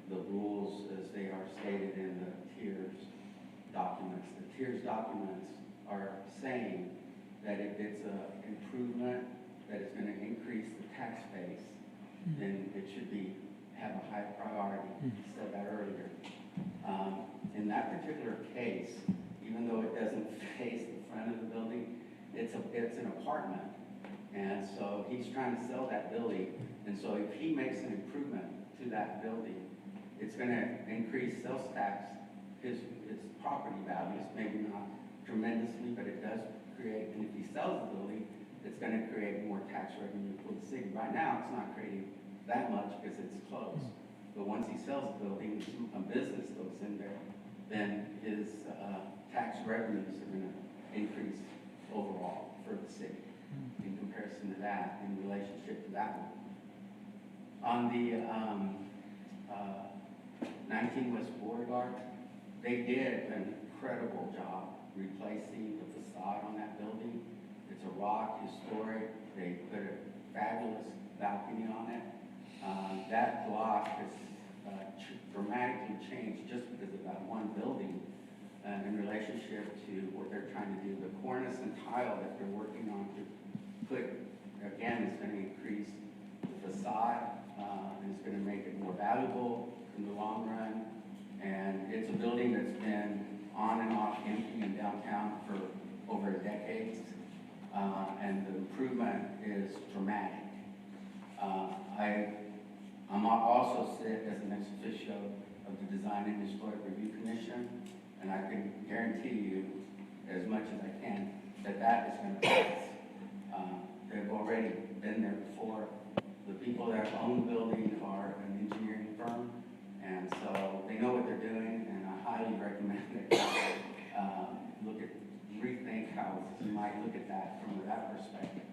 the rules as they are stated in the tiers documents. The tiers documents are saying that if it's an improvement that is going to increase the tax base, then it should have a high priority. You said that earlier. In that particular case, even though it doesn't face the front of the building, it's an apartment. And so he's trying to sell that building. And so if he makes an improvement to that building, it's going to increase sales tax, his property values, maybe not tremendously, but it does create, and if he sells the building, it's going to create more tax revenue for the city. Right now, it's not creating that much because it's closed. But once he sells the building, a business goes in there, then his tax revenues are going to increase overall for the city in comparison to that, in relationship to that one. On the 19 West Beauregard, they did an incredible job replacing the facade on that building. It's a rock, historic. They put a fabulous balcony on it. That block has dramatically changed just because of that one building in relationship to what they're trying to do. The cornice and tile that they're working on to put, again, is going to increase the facade, and it's going to make it more valuable in the long run. And it's a building that's been on and off empty in downtown for over decades, and the improvement is dramatic. I'm also sit as an ex officio of the Design and Historic Review Commission, and I can guarantee you, as much as I can, that that is going to pass. They've already been there before. The people that own the building are an engineering firm, and so they know what they're doing, and I highly recommend that rethink how you might look at that from that perspective.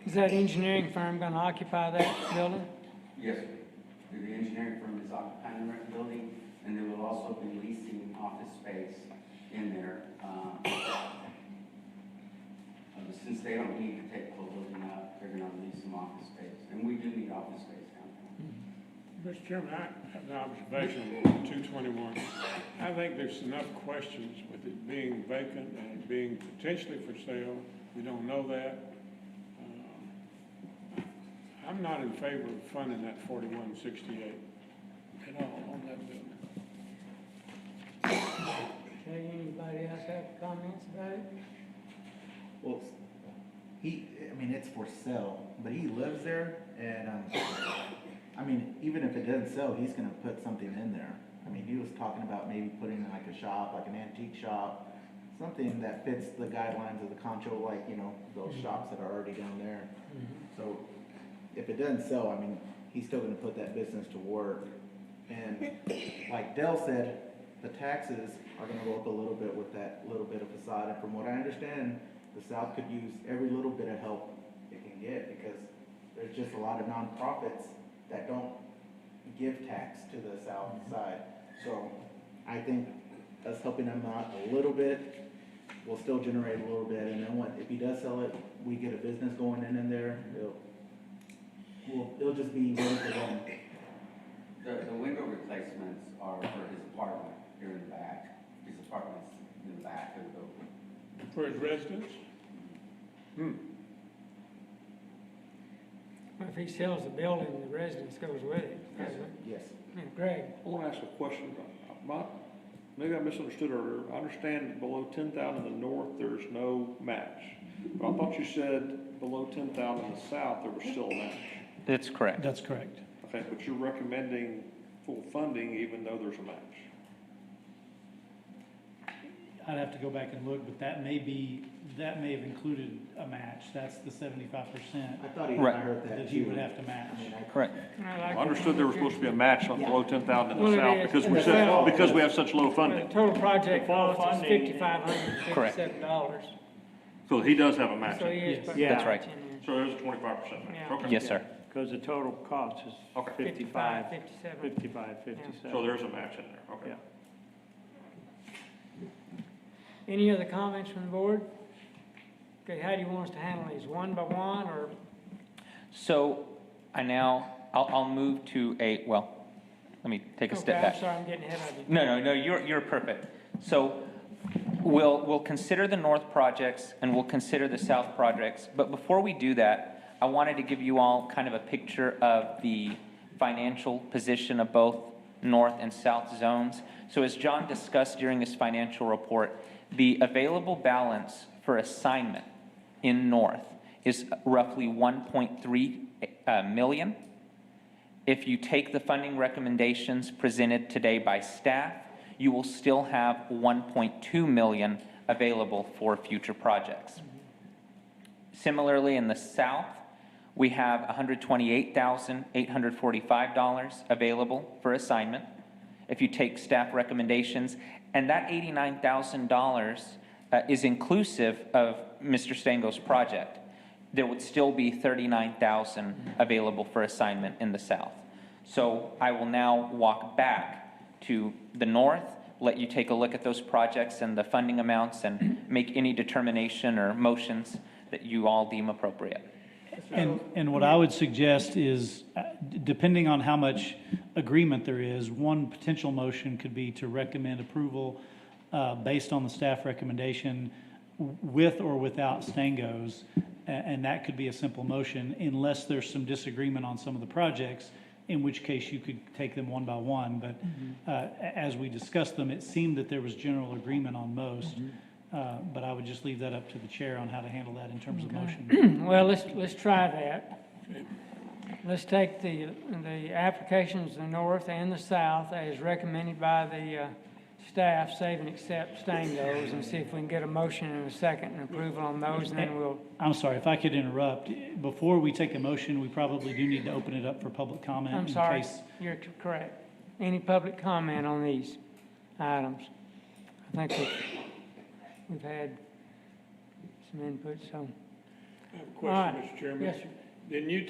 Is that engineering firm going to occupy that building? Yes, sir. The engineering firm is occupying the building, and they will also be leasing office space in there. Since they don't need to take the whole building up, they're going to lease some office space, and we do need office space downtown. Mr. Chairman, I have an observation on 221. I think there's enough questions with it being vacant and it being potentially for sale. We don't know that. I'm not in favor of funding that 4168 at all on that building. Okay, anybody else have comments about it? Well, it's for sale, but he lives there, and, even if it doesn't sell, he's gonna put something in there. He was talking about maybe putting like a shop, like an antique shop, something that fits the guidelines of the Concho, like, those shops that are already down there. So, if it doesn't sell, he's still gonna put that business to work. And like Dell said, the taxes are gonna go up a little bit with that little bit of facade. And from what I understand, the South could use every little bit of help it can get, because there's just a lot of nonprofits that don't give tax to the South side. So I think us helping them out a little bit will still generate a little bit. And then if he does sell it, we get a business going in there, it'll just be ready for them. The window replacements are for his apartment here in the back. His apartment's in the back of the building. For his residence? If he sells the building, the residence goes with it. doesn't it? Yes. Yeah, Greg? I want to ask a question. Maybe I misunderstood earlier. I understand below 10,000 in the north, there's no match. But I thought you said below 10,000 in the south, there was still a match. That's correct. That's correct. Okay, but you're recommending full funding even though there's a match? I'd have to go back and look, but that may have included a match. That's the 75% I thought Right. I heard that that he too. would have to match. Correct. I understood there was supposed to be a match on below 10,000 in Well, the it south is. because In we the said, south. because we have such low Well, the funding. total project The full cost is funding- $5,557. So he does have a match. So he is Yes. putting Yeah. a That's right. match in there. So there's a 25% match. Yeah. Okay. Yes, sir. Because the total cost is Okay. 55, 57. 57. So there's a match in there, okay. Yeah. Any other comments from the board? Okay, how do you want us to handle these, one by one, or? So I'll move to well, let me take a Okay, step I'm back. sorry, I'm getting ahead of you. No, you're perfect. So we'll consider the north projects and we'll consider the south projects. But before we do that, I wanted to give you all kind of a picture of the financial position of both north and south zones. So as John discussed during his financial report, the available balance for assignment in north is roughly 1.3 million. If you take the funding recommendations presented today by staff, you will still have 1.2 million available for future projects. Similarly, in the south, we have $128,845 available for assignment. If you take staff recommendations, and that $89,000 is inclusive of Mr. Stango's project, there would still be $39,000 available for assignment in the south. So I will now walk back to the north, let you take a look at those projects and the funding amounts and make any determination or motions that you all deem appropriate. And what I would suggest is, depending on how much agreement there is, one potential motion could be to recommend approval based on the staff recommendation with or without Stangos, and that could be a simple motion unless there's some disagreement on some of the projects, in which case you could take them one by one. But as we discussed them, it seemed that there was general agreement on most. But I would just leave that up to the chair on how to handle that in terms of motion. Well, let's try that. Let's take the applications in the north and the south as recommended by the staff, save and accept Stangos, and see if we can get a motion in a second and approval on those, and then we'll. I'm sorry, if I could interrupt. Before we take a motion, we probably do need to open it up for public comment. I'm in sorry, case- you're correct. Any public comment on these items? I think we've had some input, so. I have a All right. question, Mr. Chairman. Yes, sir. Didn't you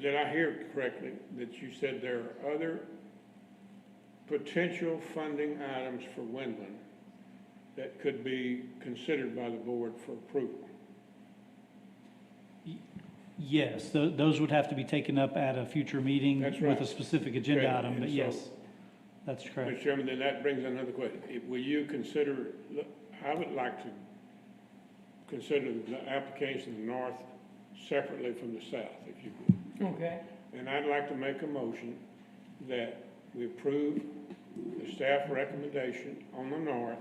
did I hear correctly, that you said there are other potential funding items for Windland that could be considered by the board for approval? Yes, those would have to be taken up at a future meeting That's with right. a specific agenda Okay, item, and but so- yes, that's correct. Mr. Chairman, then that brings another question. Will you consider, I would like to consider the application in the north separately from the south, if you would. Okay. And I'd like to make a motion that we approve the staff recommendation on the north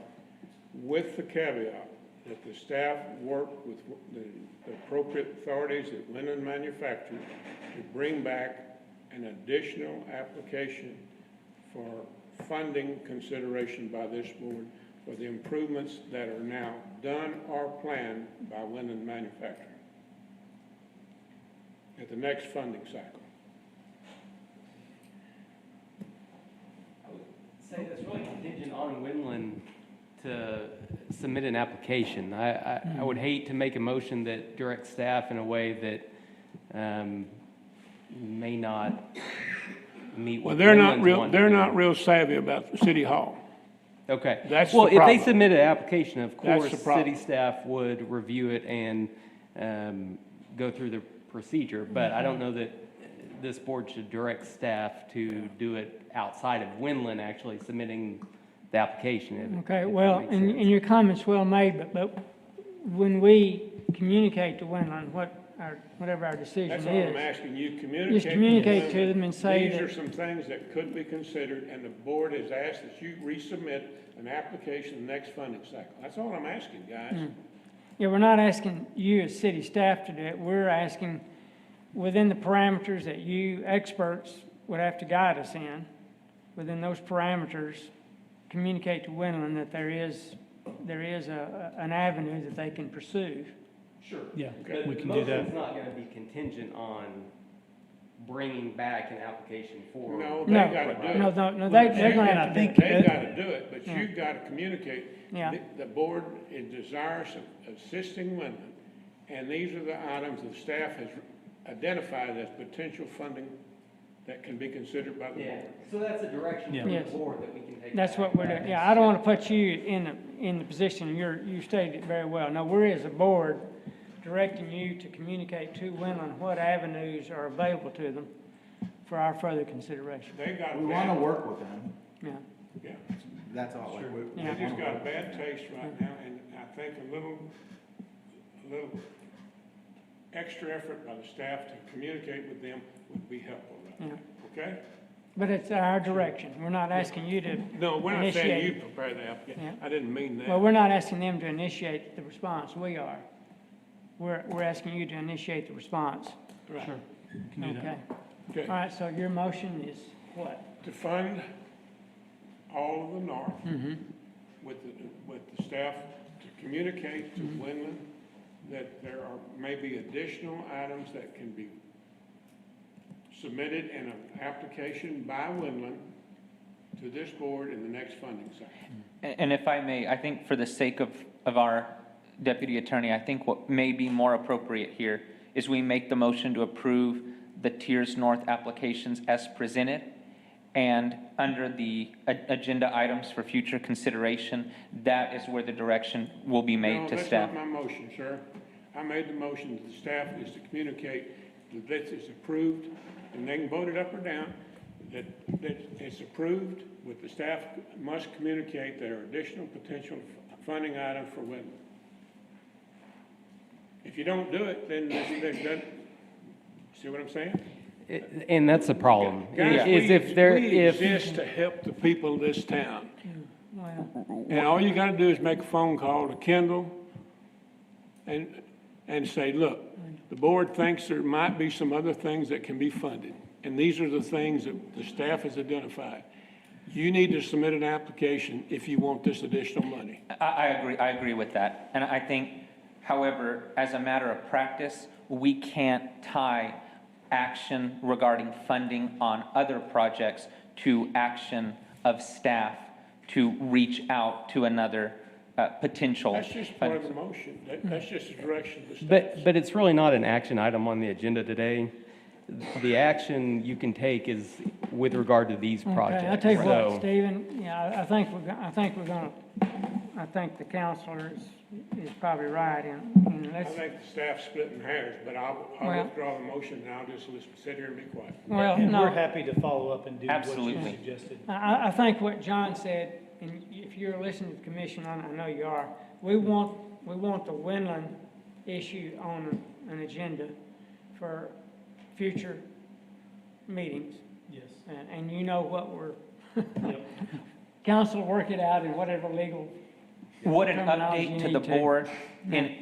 with the caveat that the staff work with the appropriate authorities at Windland Manufacturing to bring back an additional application for funding consideration by this board for the improvements that are now done or planned by Windland Manufacturing at the next funding cycle. Say that's really contingent on Windland to submit an application. I would hate to make a motion that directs staff in a way that may not meet Well, what they're not Windland's real, wanting. they're not real savvy about City Hall. Okay. That's the Well, if they problem. submit an application, of That's course, the problem. city staff would review it and go through the procedure. But I don't know that this board should direct staff to do it outside of Windland actually submitting the application. Okay, if that well, makes and sense. your comment's well made, but when we communicate to Windland whatever our decision That's all I'm is, asking you, communicate. just communicate to Windland. them and say These that- are some things that could be considered, and the board has asked that you resubmit an application the next funding cycle. That's all I'm asking, guys. yeah, we're not asking you as city staff to do it, we're asking within the parameters that you experts would have to guide us in, within those parameters, communicate to Wendland that there is an avenue that they can pursue. Sure. Yeah, But we can the do that. motion's not gonna be contingent on bringing back an application for. No, they No, gotta do it. no, they're gonna And I have to think do it. They gotta do it, but Yeah. you've gotta communicate. Yeah. The board is desirous of assisting women, and these are the items the staff has identified as potential funding that can be considered by the Yeah, board. so that's a direction Yeah. from the Yes. board that we can take. That's what we're doing. Yeah, I don't want to put you in the position, you stated it very well. No, we're as a board directing you to communicate to Wendland what avenues are available to them for our further consideration. They got a We want to bad, work with them. Yeah, yeah, That's all. Like, we Yeah. they just got a bad taste right now, and I think a little extra effort by the staff to communicate with them would be helpful right now, okay? but it's our direction. We're not asking you to No, we're not saying you initiate. prepare the application. Yeah. I didn't mean that. Well, we're not asking them to initiate the response. We are. We're asking you to initiate the response. Right. Can do that. Okay. Okay. All right, so your motion is what? To fund all of the north Mm-hmm. with the staff to communicate to Wendland that there are maybe additional items that can be submitted in an application by Wendland to this board in the next funding cycle. And if I may, I think for the sake of our deputy attorney, I think what may be more appropriate here is we make the motion to approve the Tiers North applications as presented, and under the agenda items for future consideration, that is where the direction will be made to staff. No, that's not my motion, sir. I made the motion that the staff is to communicate that this is approved, and they can vote it up or down, that it's approved, with the staff must communicate there are additional potential funding items for Wendland. If you don't do it, then see what I'm saying? And that's the problem, Guys, is we if, exist to help the people of this town. Well, And all you gotta do is make a phone call to Kendall and say, look, the board thinks there might be some other things that can be funded. And these are the things that the staff has identified. You need to submit an application if you want this additional money. I agree with that. And I think, however, as a matter of practice, we can't tie action regarding funding on other projects to action of staff to reach out to another potential. That's just part of the motion. That's just the direction of the staff. but it's really not an action item on the agenda today. The action you can take is with regard to these projects. okay, I'll tell you what, So- Stephen, yeah, I think I think the counselor is probably right, and I let's, think the staff's splitting hairs, but I'll Well- withdraw the motion and I'll just sit here and be quiet. well, And no. we're happy to follow up and do what you Absolutely. suggested. I think what John said, and if you're listening to the commission, I know you are, we want the Wendland issue on an agenda for future meetings. Yes. And you know what we're, Yep. council will work it out in whatever legal. Would an terminology update you to the need board in,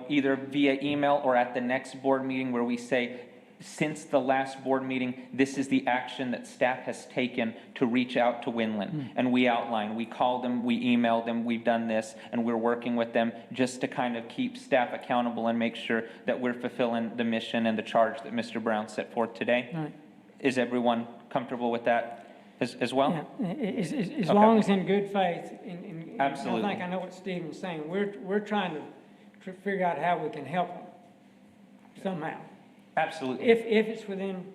either via email or at the next board meeting where we say, since the last board meeting, this is the action that staff has taken to reach out to Wendland. And we outline, we called them, we emailed them, we've done this, and we're working with them just to kind of keep staff accountable and make sure that we're fulfilling the mission and the charge that Mr. Brown set forth today. Right. Is everyone comfortable with that as well? Yeah, as long as in good faith, and Absolutely. I think I know what Stephen's saying, we're trying to figure out how we can help them somehow. Absolutely. If it's within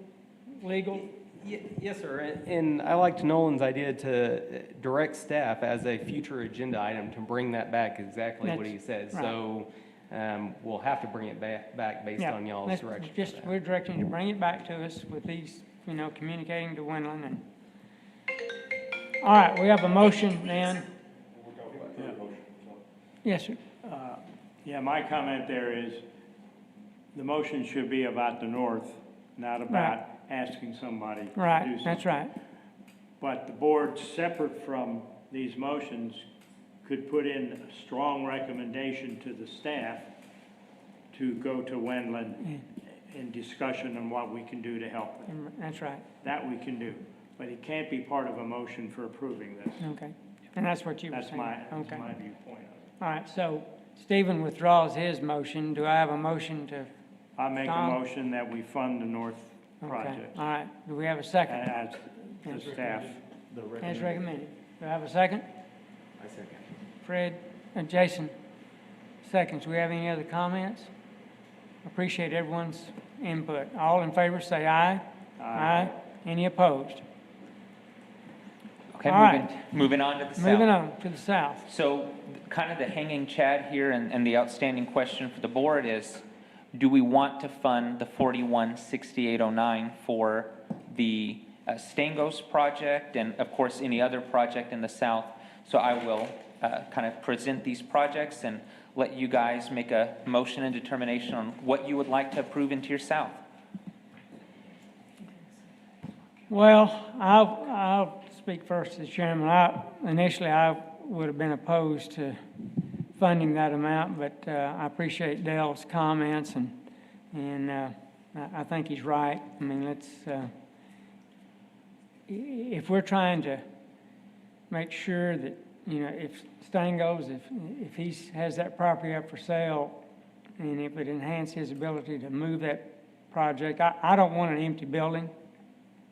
legal, Yes, sir, and I liked Nolan's idea to direct staff as a future agenda item to bring that back, exactly what he said. Right. So, we'll have to bring it back based yeah, on y'all's let's direction. just, we're directing you to bring it back to us with these, communicating to Wendland and. All right, we have a motion then. Yes, sir. Yeah, my comment there is, the motion should be about the north, not about asking somebody to do something. Right, that's right. But the board, separate from these motions, could put in a strong recommendation to the staff to go to Wendland and discussion on what we can do to help them. That's right, That we can do, but it can't be part of a motion for approving this. okay. And that's what you were That's saying? my Okay. viewpoint of it. All right, so Stephen withdraws his motion. Do I have a motion to? I make a Tom? motion that we fund the north Okay, project all right. Do we have a second? as staff. As recommended. Do I have a second? I second. Fred and Jason, seconds. Do we have any other comments? Appreciate everyone's input. All in favor, say aye. Aye. Any opposed? Okay, All right. moving on to the south. Moving on to the south. So kind of the hanging chad here and the outstanding question for the board is, do we want to fund the 416809 for the Stangos project and of course any other project in the south? So I will kind of present these projects and let you guys make a motion and determination on what you would like to approve into your south. Well, I'll speak first as chairman. Initially, I would have been opposed to funding that amount, but I appreciate Dale's comments, and I think he's right. I mean, let's, if we're trying to make sure that, you know, if Stangos, if he has that property up for sale, and if it enhances his ability to move that project, I don't want an empty building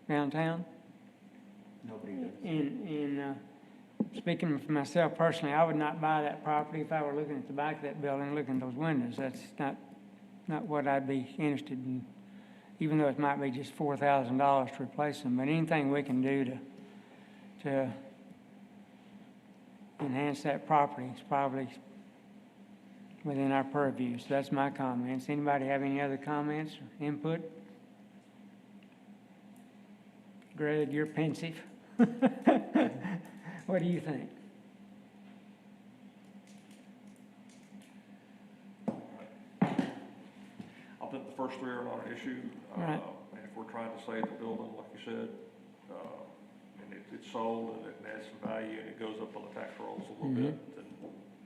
downtown. Nobody does. And speaking for myself personally, I would not buy that property if I were looking at the back of that building, looking at those windows. That's not what I'd be interested in, even though it might be just $4,000 to replace them. But anything we can do to enhance that property is probably within our purview. So that's my comments. Anybody have any other comments or input? Greg, you're pensive. What do you think? I think the first three are not an issue. Right. And if we're trying to save the building, like you said, and it's sold and it adds some value and it goes up on the tax rolls a little bit, then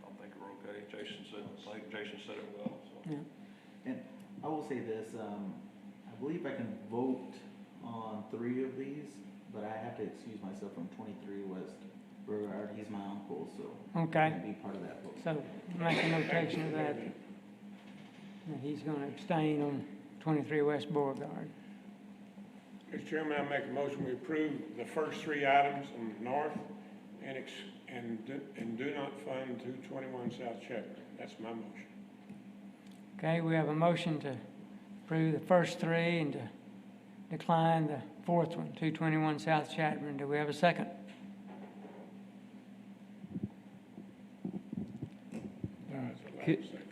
I think we're okay. I think Jason said it well, so. Yeah. And I will say this, I believe I can vote on 3 of these, but I have to excuse myself from 23 West Beauregard. He's my uncle, so Okay. I can't be part of that vote. So make a notation of that. That he's going to abstain on 23 West Beauregard. Mr. Chairman, I make a motion, we approve the first 3 items on the north and do not fund 221 South Chapman. That's my motion. Okay, we have a motion to approve the first 3 and to decline the 4th one, 221 South Chatburn. Do we have a second?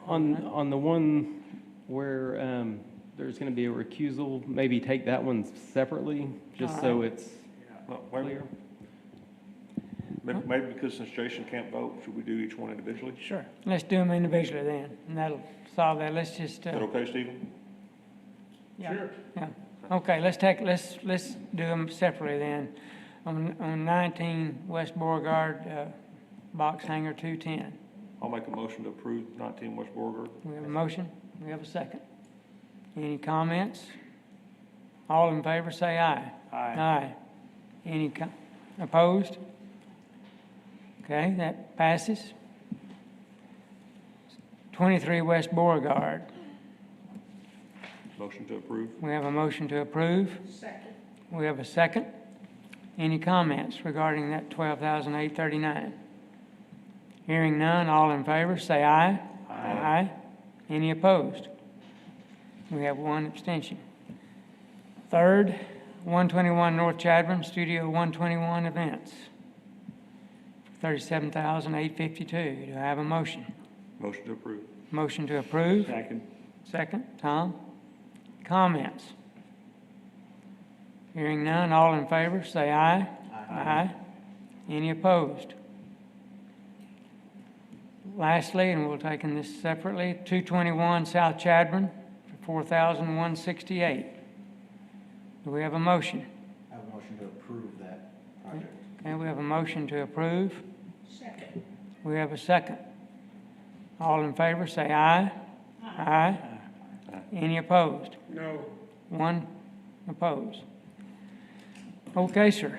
On the one where there's going to be a recusal, maybe take that one separately, just so it's Well, wait a clear. minute. Maybe because since Jason can't vote, should we do each one individually? Sure. Let's do them individually then, and that'll solve that. Let's just, Is that okay, Stephen? yeah. Sure. Yeah. Okay, let's do them separately then. On 19 West Beauregard, box hanger 210. I'll make a motion to approve 19 West Beauregard. We have a motion, we have a second. Any comments? All in favor, say aye. Aye. Any opposed? Okay, that passes. 23 West Beauregard. Motion to approve. We have a motion to approve. Second. We have a second. Any comments regarding that 12,839? Hearing none, all in favor, say aye. Aye. Any opposed? We have 1 abstention. Third, 121 North Chadbourne, Studio 121 Events, $37,852. Do I have a motion? Motion to approve. Motion to approve. Second. Second, Tom. Comments? Hearing none, all in favor, say aye. Aye. Any opposed? Lastly, and we'll take this separately, 221 South Chadbourne for $4,168. Do we have a motion? I have a motion to approve that project. Okay, we have a motion to approve. Second. We have a second. All in favor, say aye. Aye. Any opposed? No, One opposed. Okay, sir.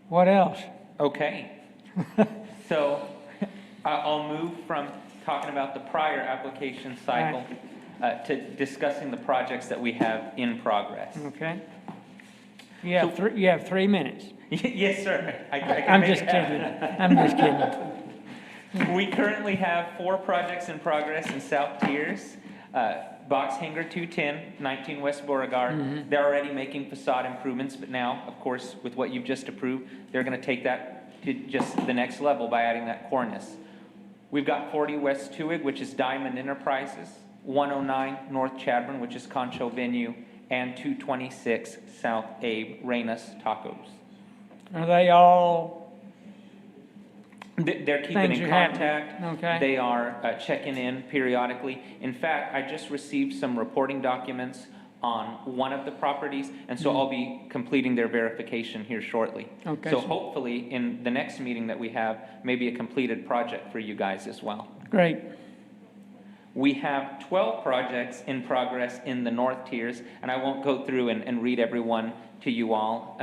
What else? Okay. So I'll move from talking about the prior application cycle to discussing the projects that we have in progress. Okay. You have 3 minutes. Yes, sir. I can I'm make just it kidding. happen. I'm just kidding. We currently have 4 projects in progress in South Tiers. Box Hanger 210, 19 West Beauregard. They're already making facade improvements, but now, of course, with what you've just approved, they're going to take that to just the next level by adding that cornice. We've got 40 West Tuig, which is Diamond Enterprises, 109 North Chadbourne, which is Concho Venue, and 226 South Abe, Reyna's Tacos. Are they all They're keeping things in you have? contact. Okay. They are checking in periodically. In fact, I just received some reporting documents on one of the properties, and so I'll be completing their verification here shortly. Okay, So sir. hopefully, in the next meeting that we have, maybe a completed project for you guys as well. Great. We have 12 projects in progress in the North Tiers, and I won't go through and read every one to you all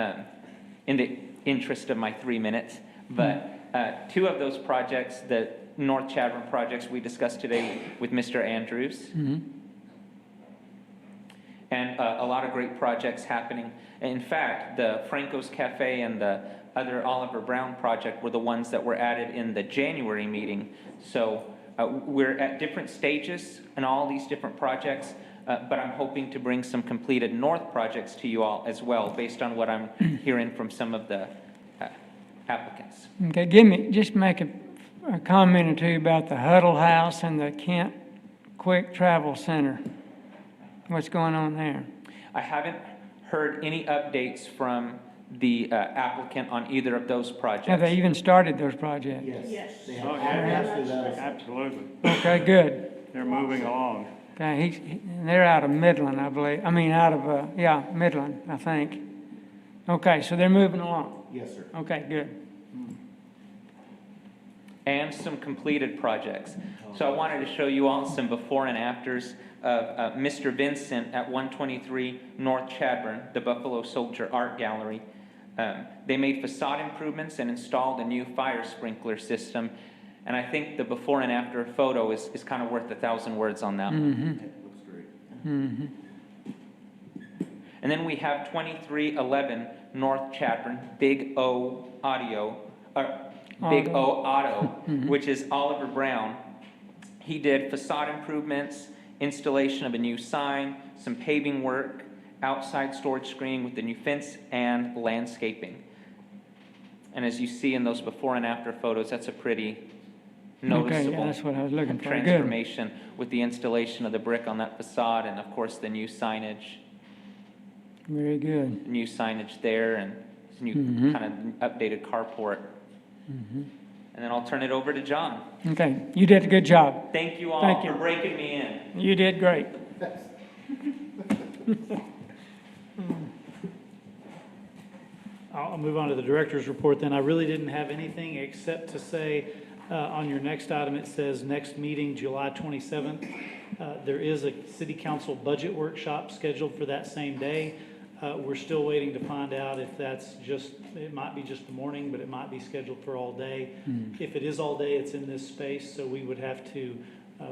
in the interest of my 3 minutes, but 2 of those projects, the North Chadbourne projects we discussed today with Mr. Andrews, and a lot of great projects happening. In fact, the Franco's Cafe and the other Oliver Brown project were the ones that were added in the January meeting. So we're at different stages in all these different projects, but I'm hoping to bring some completed North projects to you all as well, based on what I'm hearing from some of the applicants. Okay, just make a comment or two about the Huddle House and the Kent Quick Travel Center. What's going on there? I haven't heard any updates from the applicant on either of those projects. Have they even started those projects? Yes. They Oh, have yeah, access to those. absolutely. Okay, good. They're moving along. Okay, they're out of Midland, I believe. I mean, out of, Midland, I think. Okay, so they're moving along. Yes, sir. Okay, good. And some completed projects. So I wanted to show you all some before and afters of Mr. Vincent at 123 North Chadbourne, the Buffalo Soldier Art Gallery. They made facade improvements and installed a new fire sprinkler system. And I think the before and after photo is kind of worth 1,000 words on that one. It looks great. And then we have 2311 North Chadbourne, Big O Auto, which is Oliver Brown. He did facade improvements, installation of a new sign, some paving work, outside storage screening with the new fence, and landscaping. And as you see in those before and after photos, that's a pretty noticeable Okay, that's what I was looking for. Good. transformation with the installation of the brick on that facade, and of course the new signage. Very good. New signage there, and new kind of updated carport. And then I'll turn it over to John. Okay, you did a good job. Thank you all Thank you. for breaking me in. You did great. I'll move on to the director's report then. I really didn't have anything except to say, on your next item, it says next meeting, July 27th. There is a city council budget workshop scheduled for that same day. We're still waiting to find out if that's it might be just the morning, but it might be scheduled for all day. If it is all day, it's in this space, so we would have to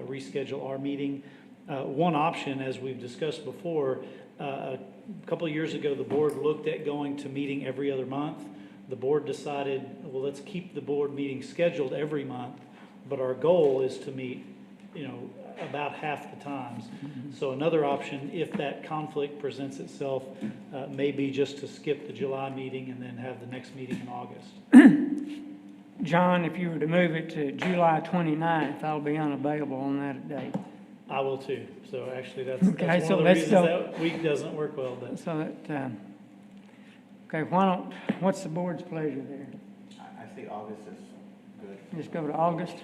reschedule our meeting. One option, as we've discussed before, a couple of years ago, the board looked at going to meeting every other month. The board decided, well, let's keep the board meeting scheduled every month, but our goal is to meet, about half the times. So another option, if that conflict presents itself, may be just to skip the July meeting and then have the next meeting in August. John, if you were to move it to July 29th, I'll be unavailable on that date. I will too. So actually, that's Okay, one so of the let's reasons go. that week doesn't work well. But So that, okay, what's the board's pleasure there? I say August is good. Just go to August?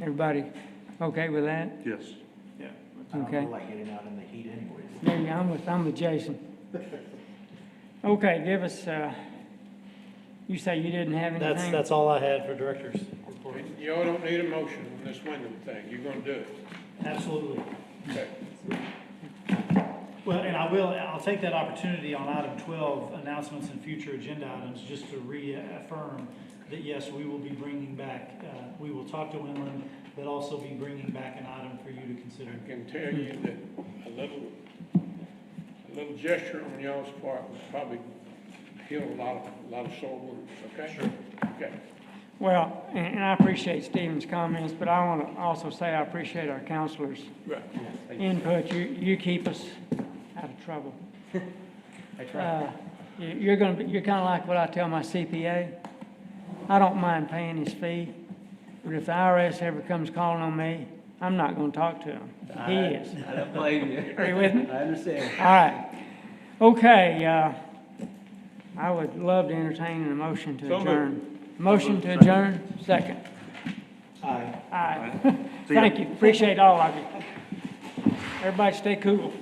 Everybody okay with that? Yes. Yeah. I don't Okay. feel like getting out in the heat anyways. Maybe I'm with Jason. Okay, give us, you say you didn't have anything? that's all I had for director's report. you all don't need a motion on this window thing, you're gonna do it. Absolutely. Okay. Well, and I'll take that opportunity on item 12, announcements and future agenda items, just to reaffirm that yes, we will be bringing back, we will talk to Winland, but also be bringing back an item for you to consider. I can tell you that a little gesture on y'all's part would probably heal a lot of sore wounds, okay? Sure. Okay. Well, and I appreciate Stephen's comments, but I want to also say I appreciate our counselors' Right. input. You keep us out of trouble. I try. You're kind of like what I tell my CPA. I don't mind paying his fee, but if the IRS ever comes calling on me, I'm not going to talk to him. He is. I don't blame you. Are you with me? I understand. All right. Okay, I would love to entertain a motion to So moved. adjourn. Motion to adjourn, second. Aye. Aye. Thank you. Appreciate all of you. Everybody stay cool.